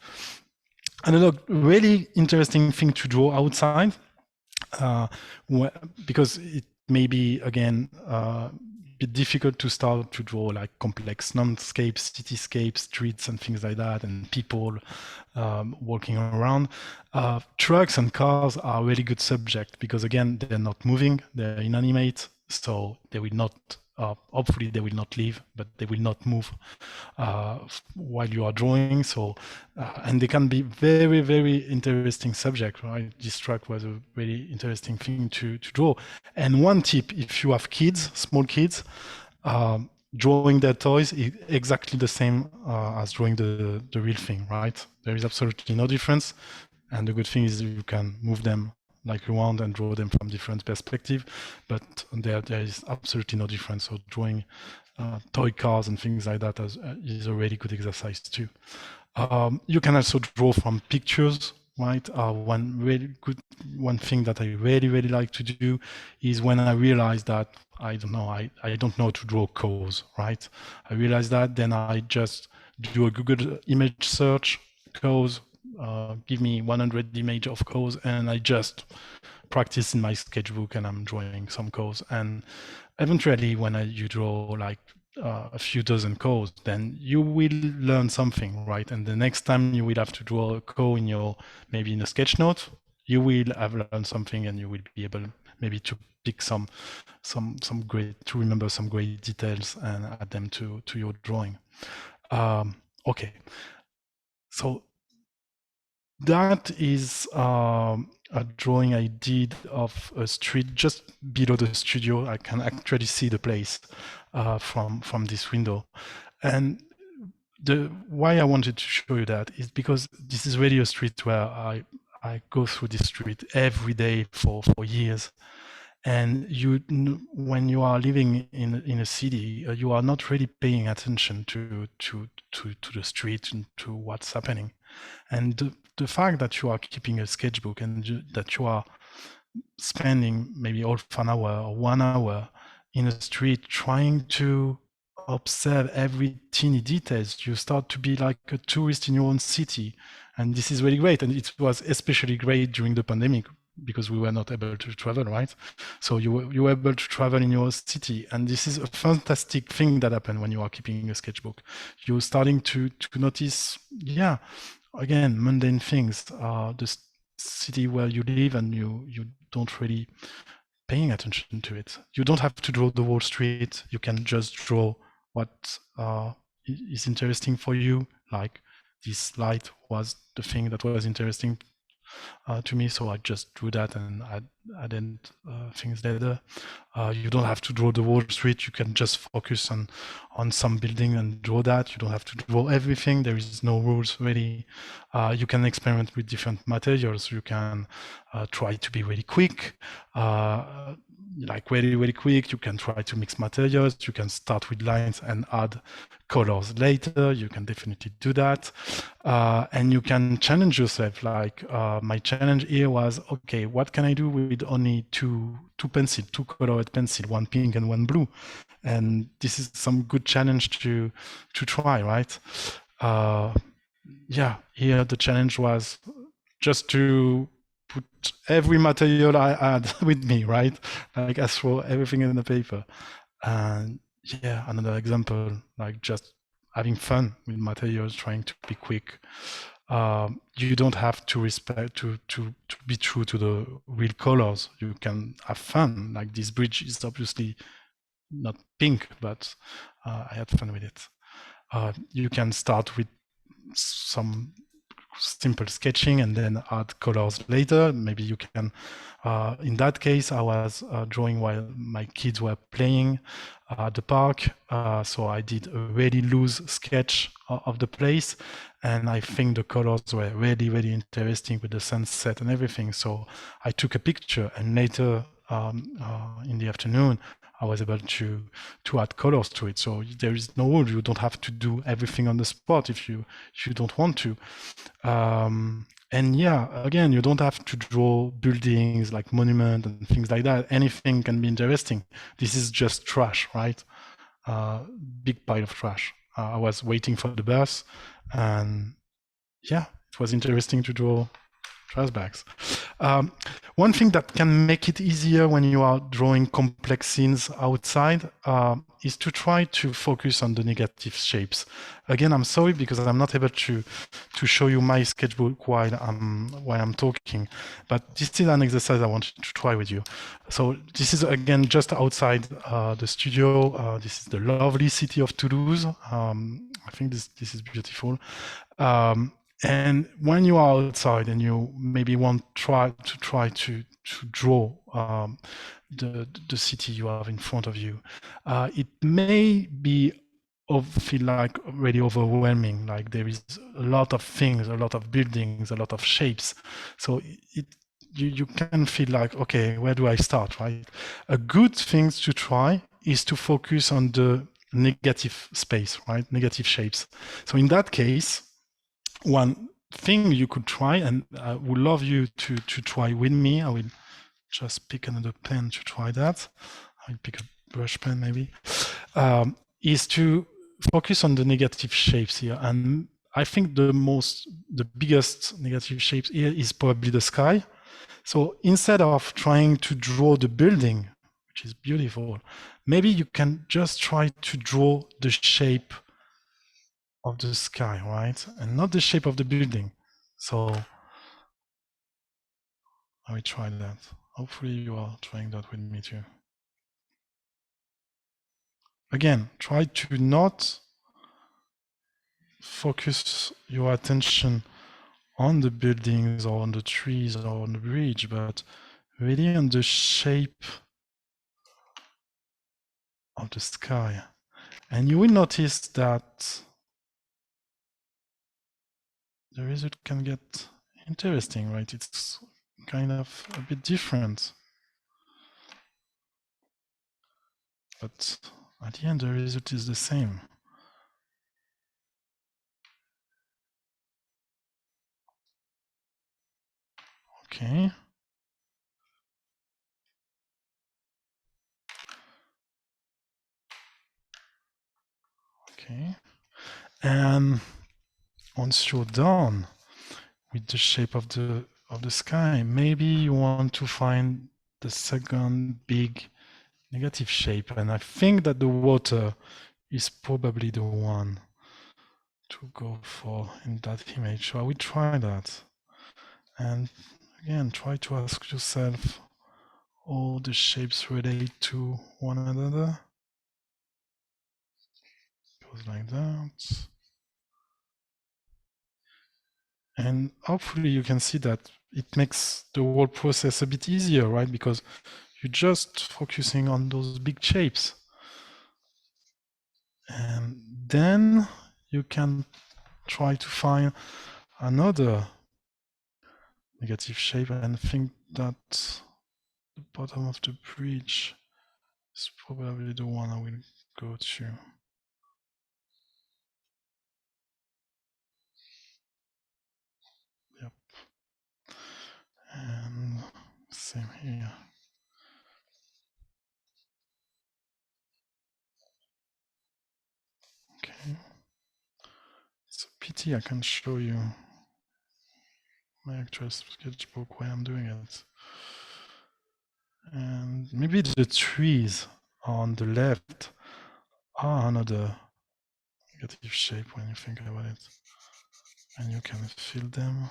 Another really interesting thing to draw outside, because it may be, again, a bit difficult to start to draw like complex landscapes, cityscapes, streets and things like that, and people walking around. Trucks and cars are a really good subject because, again, they're not moving, they're inanimate, so they will not hopefully they will not leave, but they will not move while you are drawing. So, and they can be very, very interesting subject, right? This truck was a really interesting thing to draw. And one tip, if you have kids, small kids, drawing their toys is exactly the same as drawing the real thing, right? There is absolutely no difference. And the good thing is you can move them like you want and draw them from different perspective, but there is absolutely no difference. So drawing toy cars and things like that is a really good exercise too. You can also draw from pictures, right? One thing that I really, really like to do is when I realize that I don't know to draw cows, right? I realize that, then I just do a Google image search, cows. Give me 100 images of cows, and I just practice in my sketchbook, and I'm drawing some cows. And eventually, when you draw like a few dozen cows, then you will learn something, right? And the next time you will have to draw a cow in maybe in a sketch note, you will have learned something, and you will be able maybe to pick to remember some great details and add them to your drawing. Okay, so that is a drawing I did of a street just below the studio. I can actually see the place from this window. And why I wanted to show you that is because this is really a street where I go through this street every day for years. And when you are living in a city, you are not really paying attention to the street and to what's happening. And the fact that you are keeping a sketchbook and that you are spending maybe half an hour or 1 hour in a street trying to observe every teeny details, you start to be like a tourist in your own city. And this is really great. And it was especially great during the pandemic because we were not able to travel, right? So you were able to travel in your city. And this is a fantastic thing that happened when you are keeping a sketchbook. You're starting to notice, again, mundane things, the city where you live, and you don't really paying attention to it. You don't have to draw the whole street. You can just draw what is interesting for you. Like this light was the thing that was interesting to me, so I just drew that and added things later. You don't have to draw the whole street. You can just focus on some building and draw that. You don't have to draw everything. There is no rules really. You can experiment with different materials. You can try to be really quick. Like really quick. You can try to mix materials. You can start with lines and add colors later. You can definitely do that. And you can challenge yourself. Like my challenge here was, okay, what can I do with only two colored pencil, one pink and one blue? And this is some good challenge to try, right? Yeah, here the challenge was just to put every material I had with me, right? Like I throw everything in the paper. And yeah, another example, like just having fun with materials, trying to be quick. You don't have to be true to the real colors. You can have fun. Like this bridge is obviously not pink, but I had fun with it. You can start with some simple sketching and then add colors later. Maybe you can, in that case, I was drawing while my kids were playing at the park. So I did a really loose sketch of the place. And I think the colors were really interesting with the sunset and everything. So I took a picture, and later in the afternoon, I was able to add colors to it. So there is no rule. You don't have to do everything on the spot if you don't want to. And yeah, again, you don't have to draw buildings like monuments and things like that. Anything can be interesting. This is just trash, right? Big pile of trash. I was waiting for the bus, and yeah, it was interesting to draw trash bags. One thing that can make it easier when you are drawing complex scenes outside is to try to focus on the negative shapes. Again, I'm sorry because I'm not able to show you my sketchbook while I'm talking, but this is an exercise I wanted to try with you. So this is again just outside the studio. This is the lovely city of Toulouse. I think this is beautiful. And when you are outside and you maybe want to try to draw the city you have in front of you, it may feel like really overwhelming. Like there is a lot of things, a lot of buildings, a lot of shapes. So you can feel like, okay, where do I start, right? A good thing to try is to focus on the negative space, right? Negative shapes. So in that case, one thing you could try, and I would love you to try with me. I will just pick another pen to try that. I will pick a brush pen maybe. Is to focus on the negative shapes here. And I think the biggest negative shapes here is probably the sky. So instead of trying to draw the building, which is beautiful, maybe you can just try to draw the shape of the sky, right? And not the shape of the building. So I will try that. Hopefully you are trying that with me too. Again, try to not focus your attention on the buildings or on the trees or on the bridge, but really on the shape of the sky. And you will notice that the result can get interesting, right? It's kind of a bit different. But at the end, the result is the same. Okay. Okay. And once you're done with the shape of the sky, maybe you want to find the second big negative shape. And I think that the water is probably the one to go for in that image. So I will try that. And again, try to ask yourself all the shapes relate to one another. goes like that. And hopefully you can see that it makes the whole process a bit easier, right? Because you're just focusing on those big shapes. And then you can try to find another negative shape, and I think that the bottom of the bridge is probably the one I will go to. Yep. And same here. Okay. It's a pity I can't show you my actual sketchbook where I'm doing it. And maybe the trees on the left are another negative shape when you think about it. And you can feel them.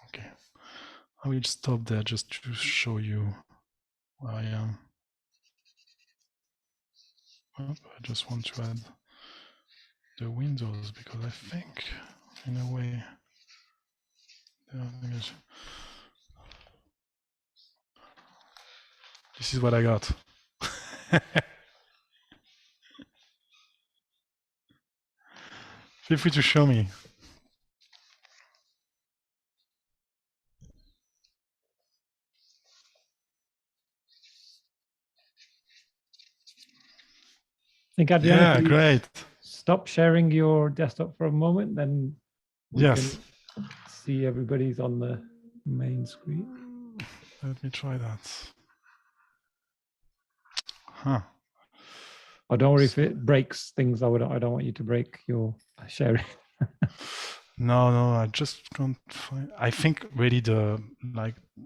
Okay. I will stop there just to show you where I am. I just want to add the windows because I think, in a way, this is what I got. Feel free to show me. I think Adrien, Yeah, if you great. stop sharing your desktop for a moment, then we Yes. can see everybody's on the main screen. Let me try that. Huh. Oh, don't worry if it breaks things. I don't want you to break your sharing. No, I just can't find. I think really the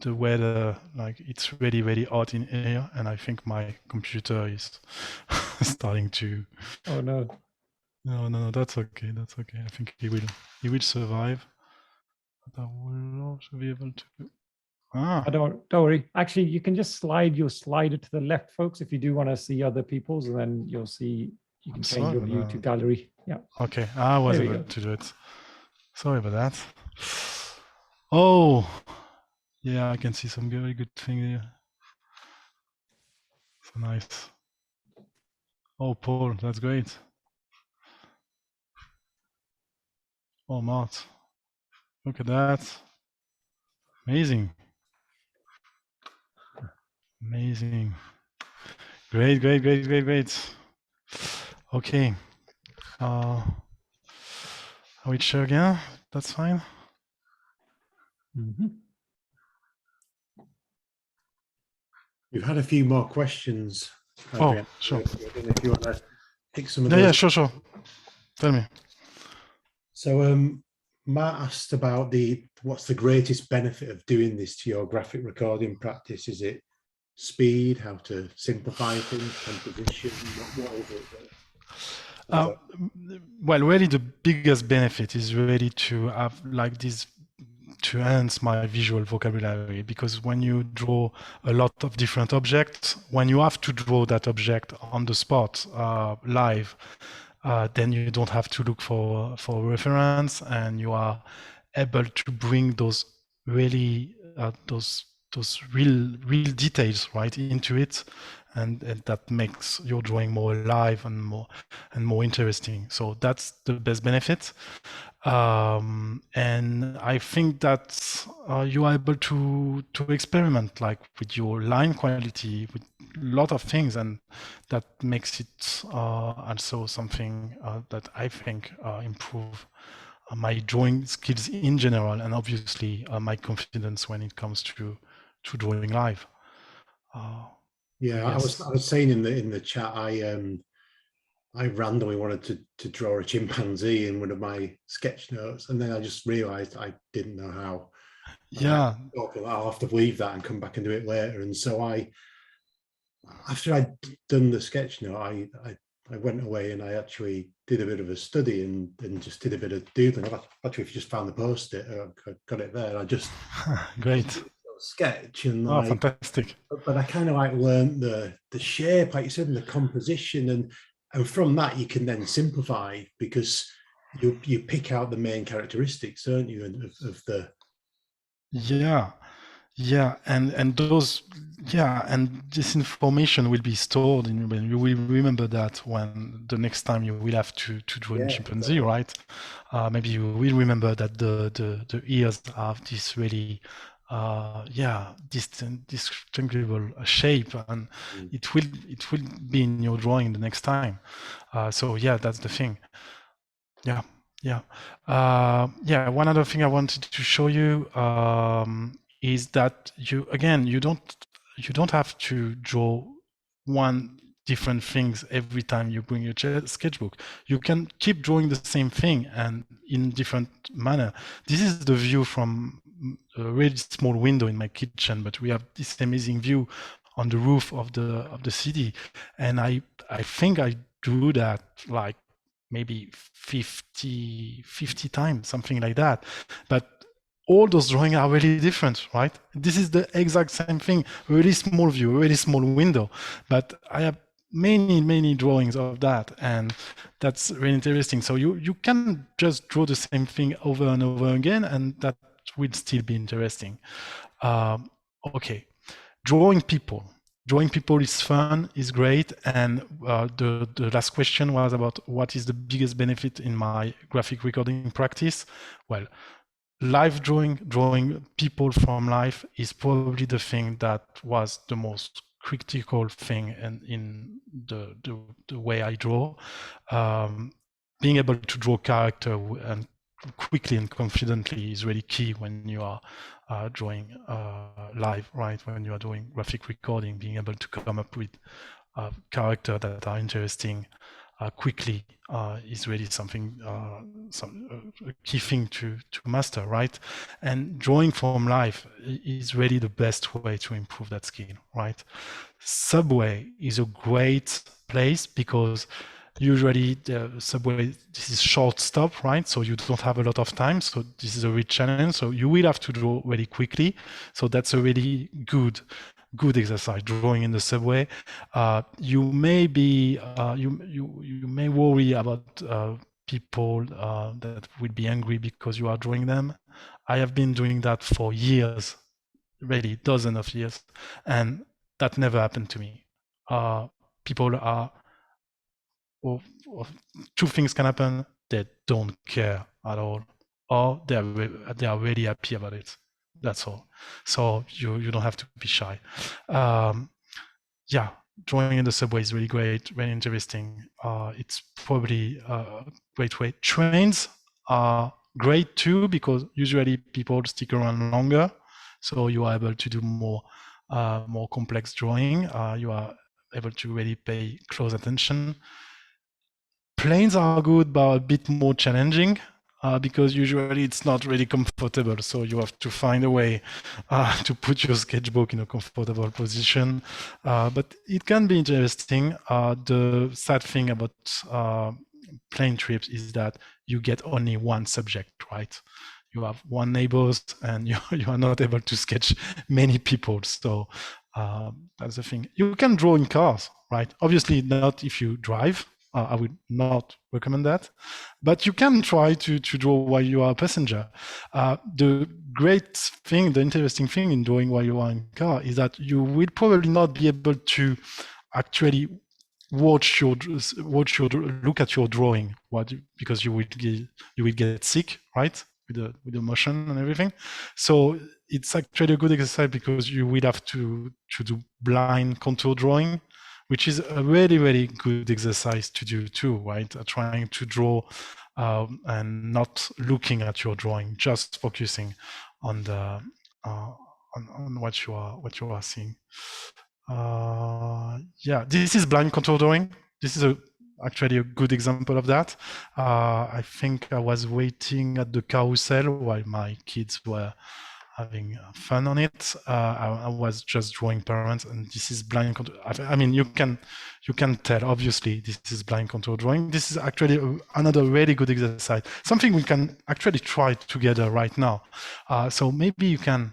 weather, like it's really hot in here, and I think my computer is starting to. Oh no. No, that's okay. That's okay. I think he will survive. But I will also be able to. Don't worry. Actually, you can just slide your slider to the left, folks, if you do want to see other people's, and then you'll see you can change your view to gallery. Yeah. Okay, I was able to do it. Sorry about that. Oh, yeah, I can see some very good thing here. So nice. Oh, Paul, that's great. Oh, Mart, look at that. Amazing. Amazing. Great. Okay. I will share again. That's fine. Mm-hmm. We've had a few more questions. Adrien. Oh, sure. I don't know if you want to pick some of those. Yeah, sure. Tell me. So Matt asked about what's the greatest benefit of doing this to your graphic recording practice? Is it speed, how to simplify things, composition? What is it? Well, really the biggest benefit is really to have like this, to enhance my visual vocabulary, because when you draw a lot of different objects, when you have to draw that object on the spot live, then you don't have to look for reference, and you are able to bring those really those real details right into it, and that makes your drawing more alive and more interesting. So that's the best benefit. And I think that you are able to experiment like with your line quality, with a lot of things, and that makes it also something that I think improve my drawing skills in general, and obviously my confidence when it comes to drawing live. Yeah, yes. I was saying in the chat, I randomly wanted to draw a chimpanzee in one of my sketch notes, and then I just realized I didn't know how. Yeah. I'll have to leave that and come back and do it later. And so after I'd done the sketch note, I went away and I actually did a bit of a study and just did a bit of doodling. I've actually just found the post-it, I got it there. I just great. sketch and Oh, like, fantastic. but I kind of like learned the shape, like you said, and the composition, and from that you can then simplify because you pick out the main characteristics, don't you, of the. Yeah, yeah, and those, yeah, and this information will be stored in, when you will remember that when the next time you will have to draw in chimpanzee, right? Maybe you will remember that the ears have this really, yeah, distinguishable shape, and it will be in your drawing the next time. So yeah, that's the thing. Yeah, yeah, yeah. One other thing I wanted to show you is that you don't have to draw one different things every time you bring your sketchbook. You can keep drawing the same thing and in different manner. This is the view from a really small window in my kitchen, but we have this amazing view on the roof of the city, and I think I do that like maybe 50 times, something like that. But all those drawings are really different, right? This is the exact same thing, a really small view, a really small window. But I have many drawings of that, and that's really interesting. So you can just draw the same thing over and over again, and that will still be interesting. Okay, drawing people. Drawing people is fun, is great, and the last question was about what is the biggest benefit in my graphic recording practice. Well, live drawing people from life is probably the thing that was the most critical thing in the way I draw. Being able to draw character and quickly and confidently is really key when you are drawing live, right? When you are doing graphic recording, being able to come up with characters that are interesting quickly is really something, a key thing to master, right? And drawing from life is really the best way to improve that skill, right? Subway is a great place because usually the subway, this is short stop, right? So you don't have a lot of time. So this is a real challenge. So you will have to draw really quickly. So that's a really good exercise, drawing in the subway. You may be, you may worry about people that will be angry because you are drawing them. I have been doing that for years, really dozens of years, and that never happened to me. People are, or two things can happen: they don't care at all, or they are really happy about it. That's all. So you don't have to be shy. Yeah, drawing in the subway is really great, very interesting. It's probably a great way. Trains are great too because usually people stick around longer, so you are able to do more complex drawing. You are able to really pay close attention. Planes are good, but a bit more challenging because usually it's not really comfortable. So you have to find a way to put your sketchbook in a comfortable position. But it can be interesting. The sad thing about plane trips is that you get only one subject, right? You have one neighbors and you are not able to sketch many people. So that's the thing. You can draw in cars, right? Obviously not if you drive. I would not recommend that, but you can try to draw while you are a passenger. The great thing, the interesting thing in drawing while you are in car is that you will probably not be able to actually look at your drawing, because you will get sick, right, with the motion and everything. So it's actually a good exercise because you will have to do blind contour drawing, which is a really good exercise to do too, right? Trying to draw and not looking at your drawing, just focusing on the on what you are seeing. Yeah, this is blind contour drawing. This is actually a good example of that. I think I was waiting at the carousel while my kids were having fun on it. I was just drawing parents, and this is blind contour. I mean, you can tell, obviously, this is blind contour drawing. This is actually another really good exercise, something we can actually try together right now. So maybe you can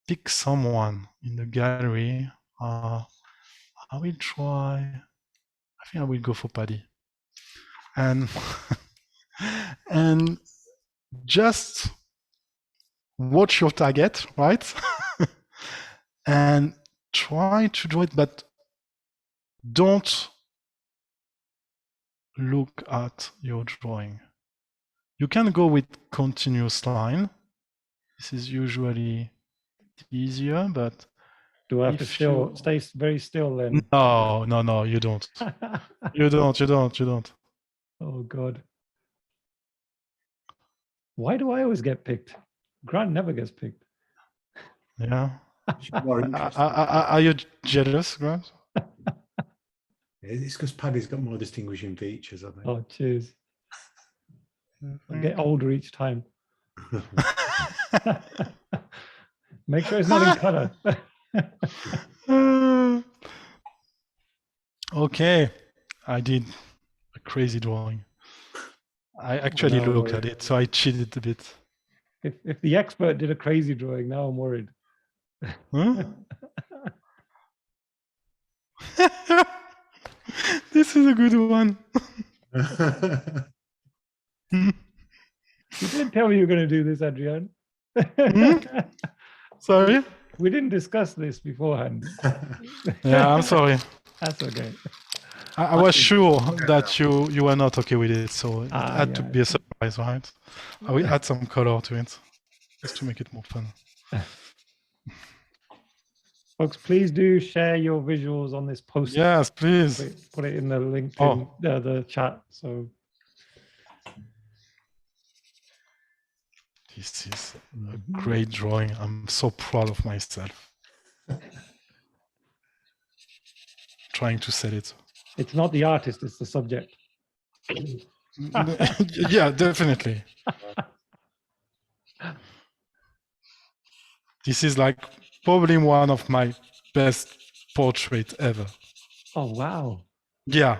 pick someone in the gallery. I will try. I think I will go for Paddy. And and just watch your target, right? And try to draw it, but don't look at your drawing. You can go with continuous line. This is usually easier, but do I have to stay very still then? No, you don't. You don't. Oh God. Why do I always get picked? Grant never gets picked. Yeah. Are you jealous, Grant? It's because Paddy's got more distinguishing features, I think. Oh, cheers. I get older each time. Make sure it's not in color. Okay, I did a crazy drawing. I actually looked at it, so I cheated a bit. If the expert did a crazy drawing, now I'm worried. Huh? This is a good one. You didn't tell me you were going to do this, Adrien. Sorry? We didn't discuss this beforehand. Yeah, I'm sorry. That's okay. I was sure that you were not okay with it, so it had to be a surprise, right? I will add some color to it, just to make it more fun. Folks, please do share your visuals on this post. Yes, please. Put it in the link in the chat. So this is a great drawing. I'm so proud of myself. Trying to sell it. It's not the artist, it's the subject. Yeah, definitely. This is like probably one of my best portraits ever. Oh, wow. Yeah,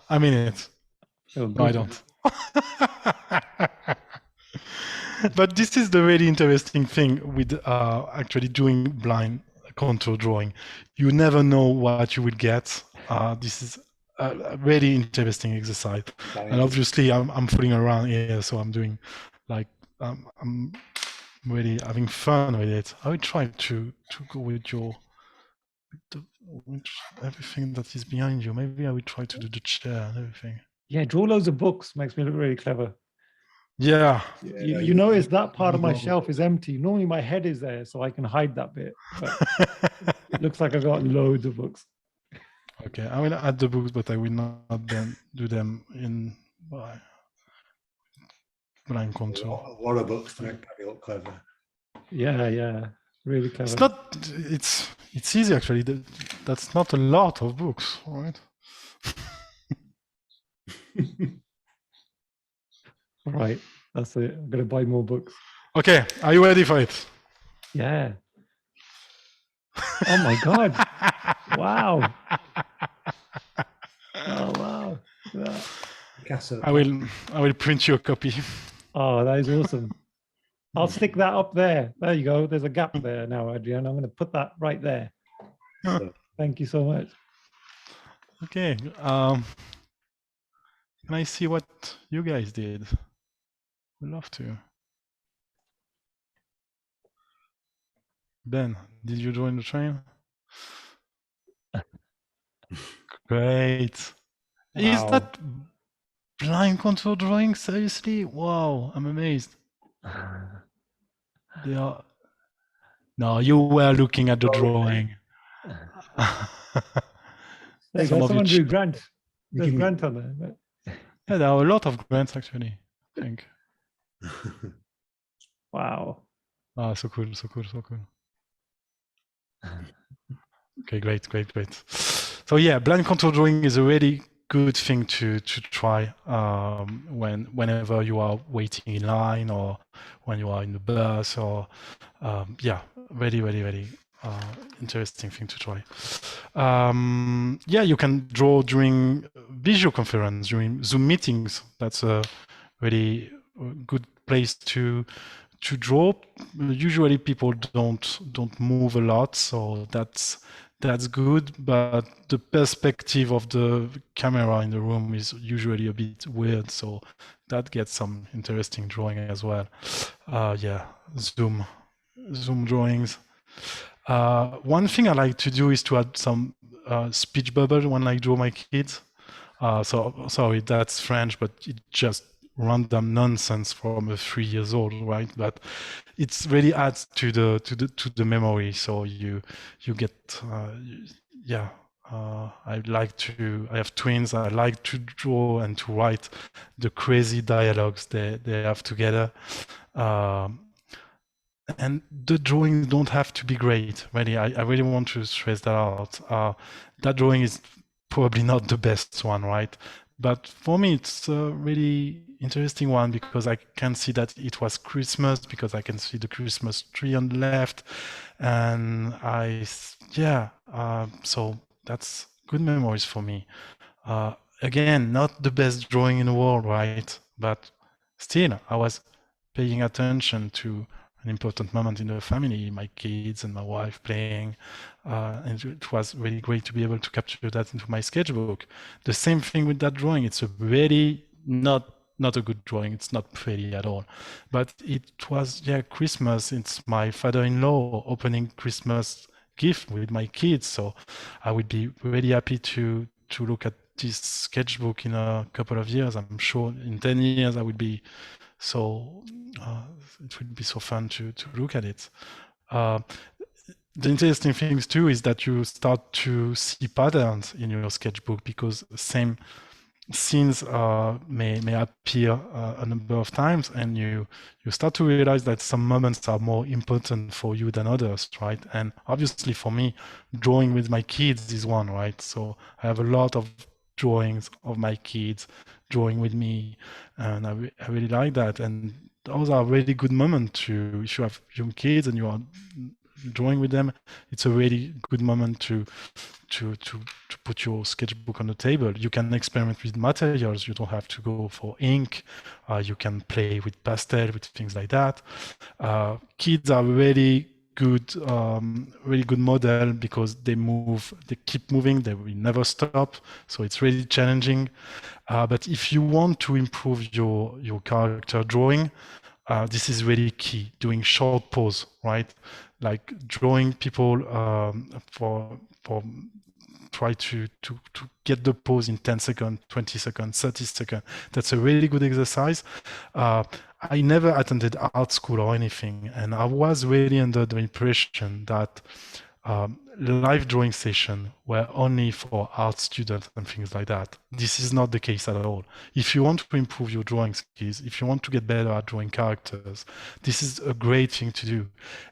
I mean it. No, I don't. But this is the really interesting thing with actually doing blind contour drawing. You never know what you will get. This is a really interesting exercise. And obviously I'm fooling around here, so I'm doing like, I'm really having fun with it. I will try to go with with everything that is behind you. Maybe I will try to do the chair and everything. Yeah, draw loads of books makes me look really clever. Yeah. You notice that part of my shelf is empty. Normally my head is there, so I can hide that bit. But it looks like I've got loads of books. Okay, I will add the books, but I will not then do them in blind contour. A lot of books to make Paddy look clever. Yeah, really clever. It's not. It's easy actually. That's not a lot of books, right? Right, that's it. I'm gonna buy more books. Okay, are you ready for it? Yeah. Oh my God! Wow! Oh wow! Yeah. I will print you a copy. Oh, that is awesome. I'll stick that up there. There you go. There's a gap there now, Adrien. I'm going to put that right there. So, thank you so much. Okay. Can I see what you guys did? I'd love to. Ben, did you join the train? Great. Wow. Is that blind contour drawing? Seriously? Wow, I'm amazed. They are... No, you were looking at the drawing. Someone drew Grant. There's Grant on there. But... Yeah, there are a lot of Grants actually, I think. Wow. Ah, so cool. Okay, great. So yeah, blind contour drawing is a really good thing to try whenever you are waiting in line or when you are in the bus or yeah, really interesting thing to try. Yeah, you can draw during video conference, during Zoom meetings. That's a really good place to to draw, usually people don't move a lot, so that's good. But the perspective of the camera in the room is usually a bit weird, so that gets some interesting drawing as well. Yeah, zoom drawings. One thing I like to do is to add some speech bubble when I draw my kids. So sorry, that's French, but it just random nonsense from a 3 years old, right? But it's really adds to the memory. So you get yeah. I have twins. I like to draw and to write the crazy dialogues they have together. And the drawings don't have to be great, really. I really want to stress that out. That drawing is probably not the best one, right? But for me, it's a really interesting one because I can see that it was Christmas, because I can see the Christmas tree on the left. And so that's good memories for me. Again, not the best drawing in the world, right? But still, I was paying attention to an important moment in the family, my kids and my wife playing, and it was really great to be able to capture that into my sketchbook. The same thing with that drawing. It's a really not a good drawing. It's not pretty at all, but it was Christmas. It's my father-in-law opening Christmas gift with my kids, so I would be really happy to look at this sketchbook in a couple of years. I'm sure in 10 years I would be so it would be so fun to look at it. The interesting things too is that you start to see patterns in your sketchbook, because same scenes may appear a number of times, and you start to realize that some moments are more important for you than others, right? And obviously for me, drawing with my kids is one, right? So I have a lot of drawings of my kids drawing with me, and I really like that. And those are really good moments to, if you have young kids and you are drawing with them, it's a really good moment to put your sketchbook on the table. You can experiment with materials. You don't have to go for ink. You can play with pastel, with things like that. Kids are really good model, because they keep moving, they will never stop. So it's really challenging. But if you want to improve your character drawing, this is really key. Doing short pause, right? Like drawing people for try to get the pose in 10 seconds, 20 seconds, 30 seconds. That's a really good exercise. I never attended art school or anything, and I was really under the impression that live drawing sessions were only for art students and things like that. This is not the case at all. If you want to improve your drawing skills, if you want to get better at drawing characters, this is a great thing to do.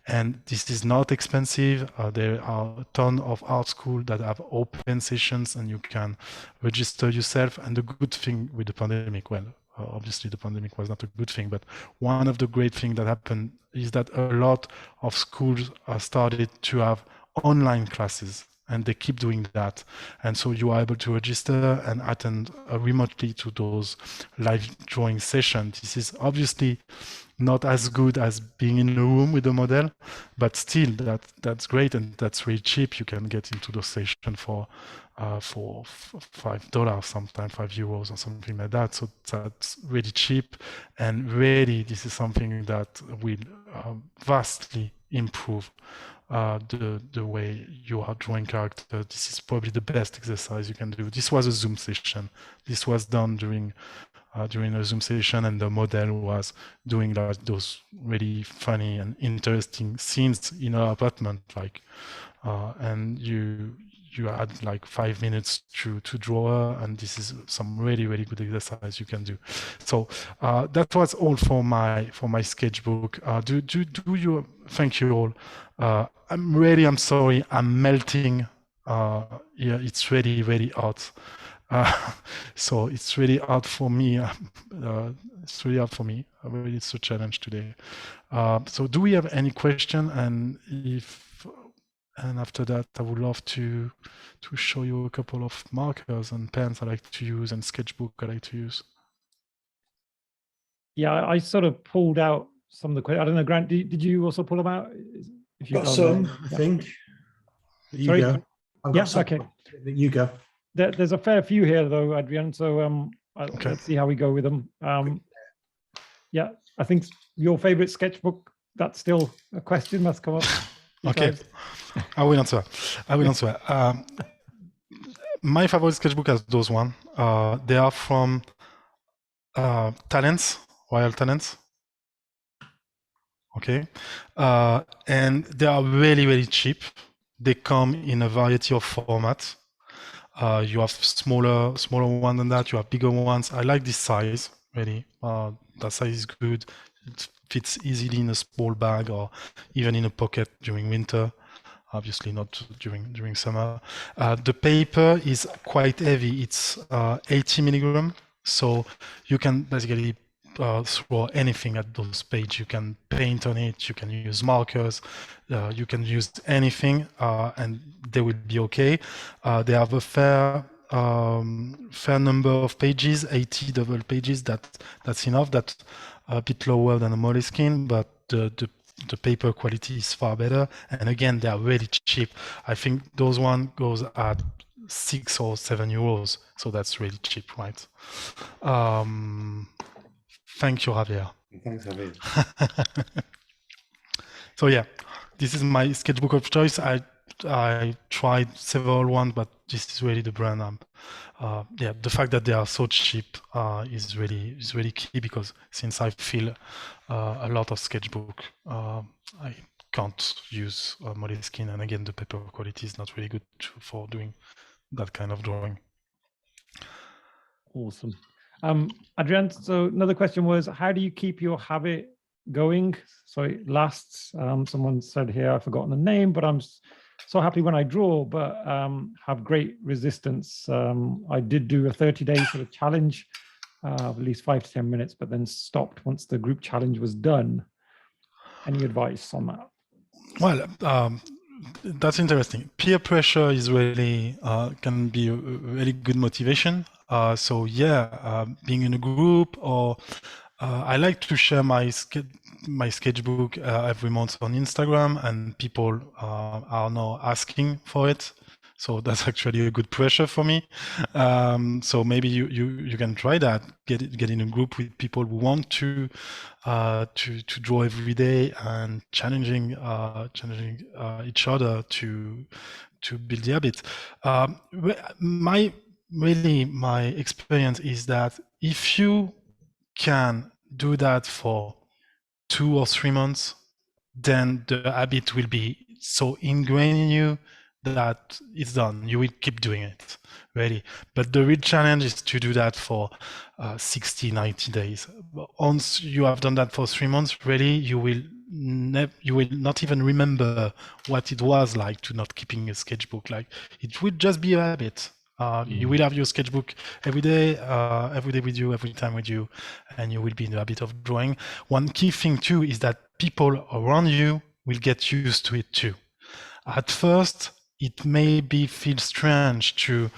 And this is not expensive. There are a ton of art schools that have open sessions, and you can register yourself. And the good thing with the pandemic, well, obviously the pandemic was not a good thing, but one of the great things that happened is that a lot of schools started to have online classes, and they keep doing that. And so you are able to register and attend remotely to those live drawing sessions. This is obviously not as good as being in a room with a model, but still that's great, and that's really cheap. You can get into the session for $5, sometimes €5 or something like that. So that's really cheap, and really this is something that will vastly improve the way you are drawing characters. This is probably the best exercise you can do. This was a Zoom session. This was done during a Zoom session, and the model was doing like those really funny and interesting scenes in her apartment, like, and you had like 5 minutes to draw her, and this is some really good exercise you can do. So that was all for my sketchbook. Thank you all. I'm sorry, I'm melting. Yeah, it's really hot. So it's really hard for me. It's really hard for me. Really, it's a challenge today. So do we have any question? And after that, I would love to show you a couple of markers and pens I like to use, and sketchbook I like to use. Yeah, I sort of pulled out some of the questions. I don't know, Grant, did you also pull them out? If Got some, I think. You go. I've got some. Okay. You go. There's a fair few here, though, Adrien. So let's see how we go with them. Yeah, I think your favorite sketchbook. That's still a question that's come up. Okay, I will answer. My favorite sketchbook is those one. They are from Talents, Royal Talents. Okay, and they are really, really cheap. They come in a variety of formats. You have smaller ones than that. You have bigger ones. I like this size, really. That size is good. It fits easily in a small bag or even in a pocket during winter. Obviously not during summer. The paper is quite heavy. It's 80 milligram. So you can basically throw anything at those pages. You can paint on it. You can use markers. You can use anything, and they will be okay. They have a fair number of pages, 80 double pages. That's enough. That's a bit lower than a Moleskine, but the paper quality is far better. And again, they are really cheap. I think those one goes at 6 or 7 euros. So that's really cheap, right? Thank you, Javier. Thanks, Javier. So yeah, this is my sketchbook of choice. I tried several ones, but this is really the brand. Yeah, the fact that they are so cheap is really key, because since I feel a lot of sketchbook, I can't use Moleskine, and again, the paper quality is not really good for doing that kind of drawing. Awesome. Adrien, so another question was, how do you keep your habit going so it lasts? Someone said here, I've forgotten the name, but I'm so happy when I draw, but have great resistance. I did do a 30-day sort of challenge, at least 5 to 10 minutes, but then stopped once the group challenge was done. Any advice on that? Well, that's interesting. Peer pressure is really can be a really good motivation. So yeah, being in a group, or I like to share my sketchbook every month on Instagram, and people are now asking for it. So that's actually a good pressure for me. So maybe you can try that. Get in a group with people who want to draw every day, and challenging each other to build the habit. My experience is that if you can do that for 2 or 3 months, then the habit will be so ingrained in you that it's done. You will keep doing it, really. But the real challenge is to do that for 60, 90 days. Once you have done that for 3 months, really, you will not even remember what it was like to not keeping a sketchbook. Like, it will just be a habit. You will have your sketchbook every day with you, every time with you, and you will be in the habit of drawing. One key thing too is that people around you will get used to it too. At first, it may feel strange to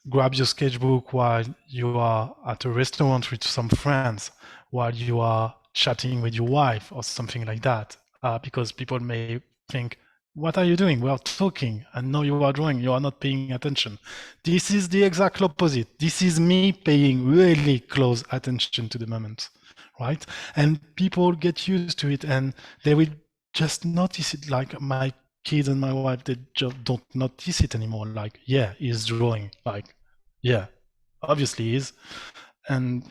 grab your sketchbook while you are at a restaurant with some friends, while you are chatting with your wife or something like that, because people may think, what are you doing? We are talking, and now you are drawing. You are not paying attention. This is the exact opposite. This is me paying really close attention to the moment, right? And people get used to it, and they will just notice it. Like my kids and my wife, they just don't notice it anymore. Like, yeah, he's drawing. Like, yeah, obviously he is. And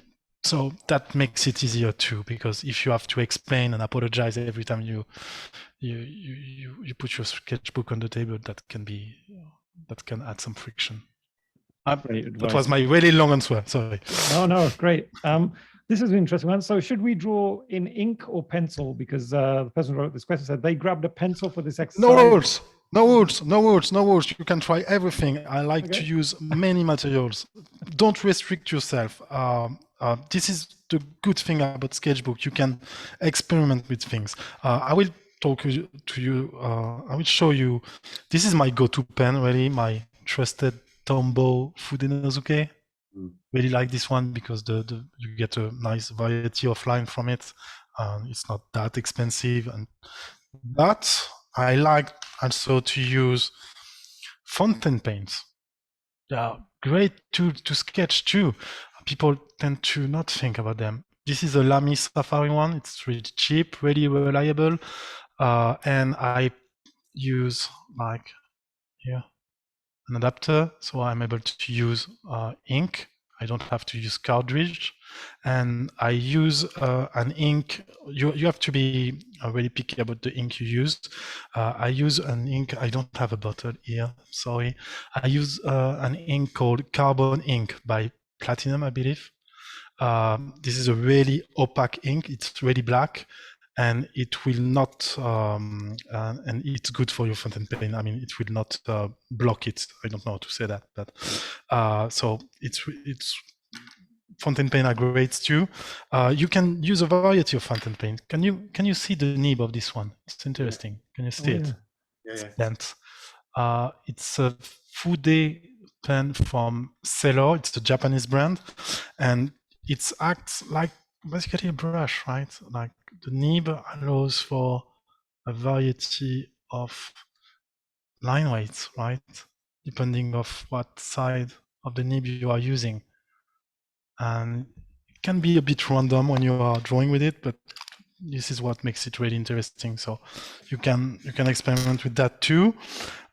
so that makes it easier too, because if you have to explain and apologize every time you put your sketchbook on the table, that can add some friction. That was my really long answer. Sorry. No, great. This is an interesting one. So should we draw in ink or pencil? Because the person who wrote this question said they grabbed a pencil for this exercise. No rules. You can try everything. I like to use many materials. Don't restrict yourself. This is the good thing about sketchbook. You can experiment with things. I will talk to you. I will show you. This is my go-to pen, really, my trusted Tombow Fudenosuke. Really like this one because you get a nice variety of line from it. It's not that expensive, but I like also to use fountain pens. They are great to sketch too. People tend to not think about them. This is a Lamy Safari one. It's really cheap, really reliable, and I use like here an adapter, so I'm able to use ink. I don't have to use cartridge, and I use an ink. You have to be really picky about the ink you use. I use an ink. I don't have a bottle here. Sorry. I use an ink called Carbon Ink by Platinum, I believe. This is a really opaque ink. It's really black, and it will not, and it's good for your fountain pen. I mean, it will not block it. I don't know how to say that, but so it's fountain pen are great too. You can use a variety of fountain pen. Can you see the nib of this one? It's interesting. Can you see it? Yeah. It's bent. It's a Fude pen from Sailor. It's a Japanese brand, and it acts like basically a brush, right? Like the nib allows for a variety of line weights, right? Depending of what side of the nib you are using. And it can be a bit random when you are drawing with it, but this is what makes it really interesting. So you can experiment with that too.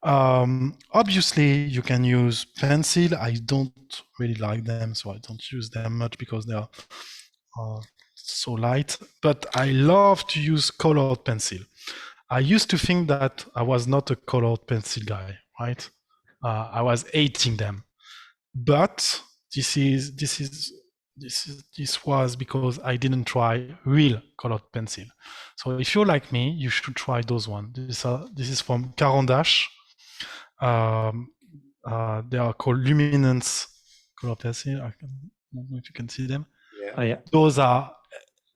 Obviously, you can use pencil. I don't really like them, so I don't use them much because they are so light. But I love to use colored pencil. I used to think that I was not a colored pencil guy, right? I was hating them, but this was because I didn't try real colored pencil. So if you're like me, you should try those ones. This is from Caran d'Ache. They are called luminance color pencil. I don't know if you can see them. Yeah. Oh, yeah.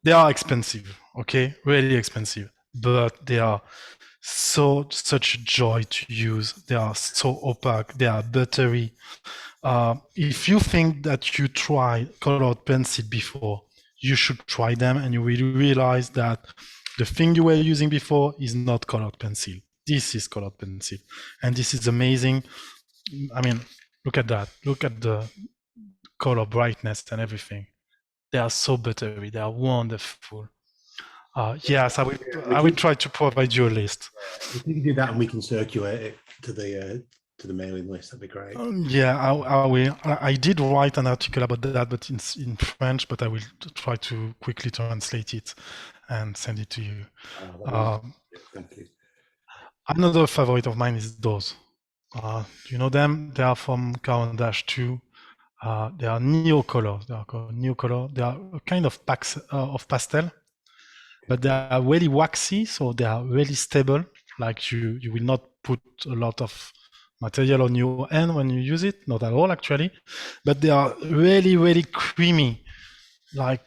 They are expensive, okay, really expensive, but they are such a joy to use. They are so opaque. They are buttery. If you think that you tried colored pencil before, you should try them, and you will realize that the thing you were using before is not colored pencil. This is colored pencil, and this is amazing. I mean, look at that. Look at the color brightness and everything. They are so buttery. They are wonderful. Yes, I will try to provide you a list. If you can do that and we can circulate it to the mailing list, that'd be great. Yeah, I will. I did write an article about that, but in French, but I will try to quickly translate it and send it to you. Thank you. Another favorite of mine is those. You know them? They are from Caran d'Ache too. They are neocolor. They are called neocolor. They are a kind of pastel, but they are really waxy, so they are really stable. Like you will not put a lot of material on your hand when you use it, not at all actually, but they are really, really creamy. Like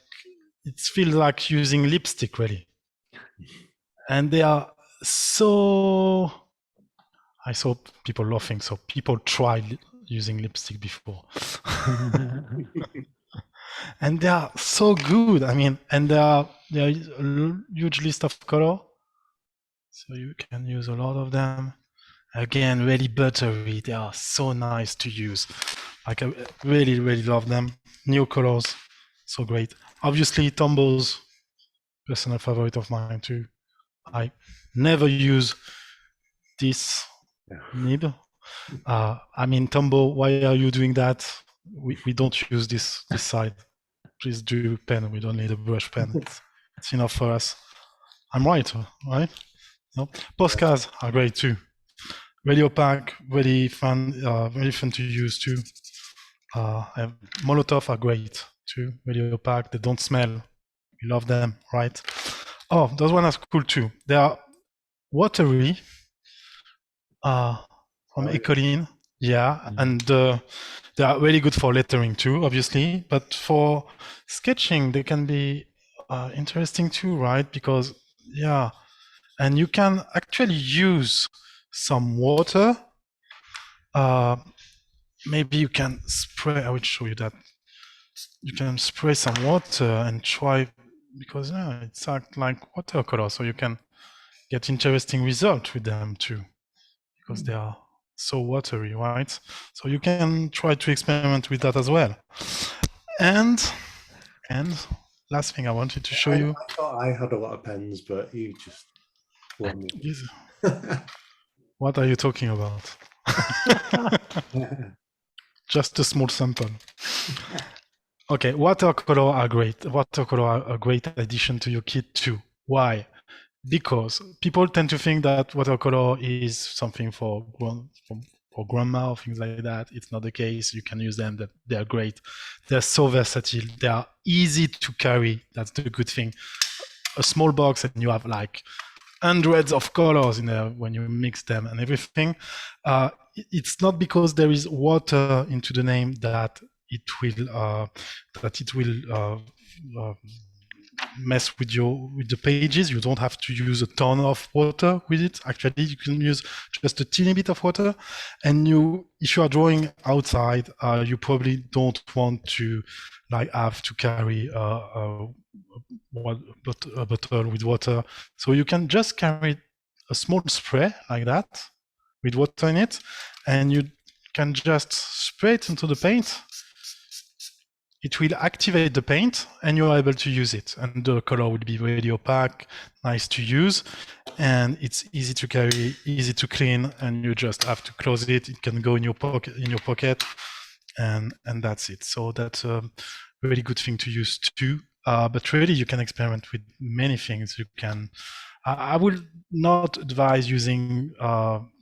it feels like using lipstick really. And they are so, I saw people laughing, so people tried using lipstick before. And they are so good. I mean, and there are a huge list of color, so you can use a lot of them. Again, really buttery. They are so nice to use. Like I really, really love them. New colors, so great. Obviously, Tombows, personal favorite of mine too. I never use this nib. I mean, Tombow, why are you doing that? We don't use this side. Please do pen. We don't need a brush pen. It's enough for us. I'm right? No? Postcards are great too. Really opaque, really fun to use too. Molotov are great too. Really opaque. They don't smell. We love them, right? Oh, those ones are cool too. They are watery. From Ecoline, yeah, and they are really good for lettering too, obviously. But for sketching, they can be interesting too, right? Because yeah, and you can actually use some water. Maybe you can spray. I will show you that. You can spray some water and try because yeah, it's act like watercolor, so you can get interesting results with them too, because they are so watery, right? So you can try to experiment with that as well. And last thing I wanted to show you. I thought I had a lot of pens, but you just won me. What are you talking about? Just a small sample. Okay, watercolor are great. Watercolor are a great addition to your kit too. Why? Because people tend to think that watercolor is something for grandma or things like that. It's not the case. You can use them. That they are great. They're so versatile. They are easy to carry. That's the good thing. A small box and you have like hundreds of colors in there when you mix them and everything. It's not because there is water into the name that it will mess with the pages. You don't have to use a ton of water with it. Actually, you can use just a teeny bit of water. And if you are drawing outside, you probably don't want to like have to carry a bottle with water. So you can just carry a small spray like that with water in it, and you can just spray it into the paint. It will activate the paint and you're able to use it, and the color will be really opaque, nice to use, and it's easy to carry, easy to clean, and you just have to close it. It can go in your pocket, and that's it. So that's a really good thing to use too. But really, you can experiment with many things. You can. I would not advise using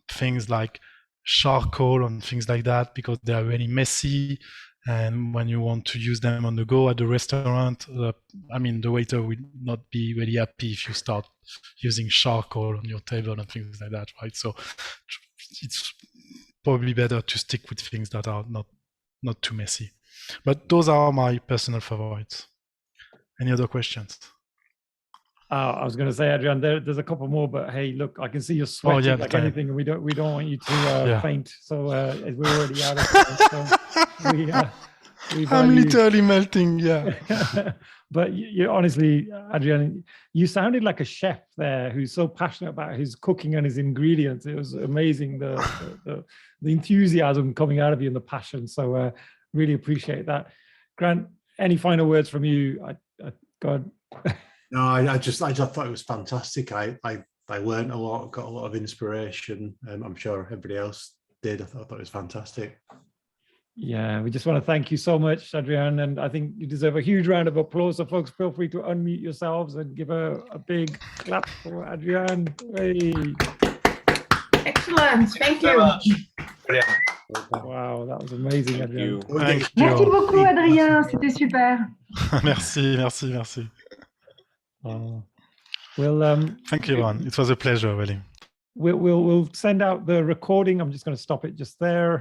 things like charcoal and things like that because they are really messy. And when you want to use them on the go at the restaurant, I mean, the waiter will not be really happy if you start using charcoal on your table and things like that, right? So it's probably better to stick with things that are not too messy. But those are my personal favorites. Any other questions? I was going to say, Adrien, there's a couple more, but hey, look, I can see you're sweating like anything, and we don't want you to faint. So we're already out of time. So I'm literally melting, yeah. But you honestly, Adrien, you sounded like a chef there who's so passionate about his cooking and his ingredients. It was amazing, the enthusiasm coming out of you and the passion. So really appreciate that. Grant, any final words from you? God. No, I just thought it was fantastic. I learned a lot, got a lot of inspiration. I'm sure everybody else did. I thought it was fantastic. Yeah, we just want to thank you so much, Adrien, and I think you deserve a huge round of applause. So folks, feel free to unmute yourselves and give a big clap for Adrien. Hey. Excellent, thank you. Wow, that was amazing, Adrien. Thank you. Merci beaucoup, Adrien, c'était super. Merci. Thank you, everyone. It was a pleasure, really. We'll send out the recording. I'm just going to stop it just there.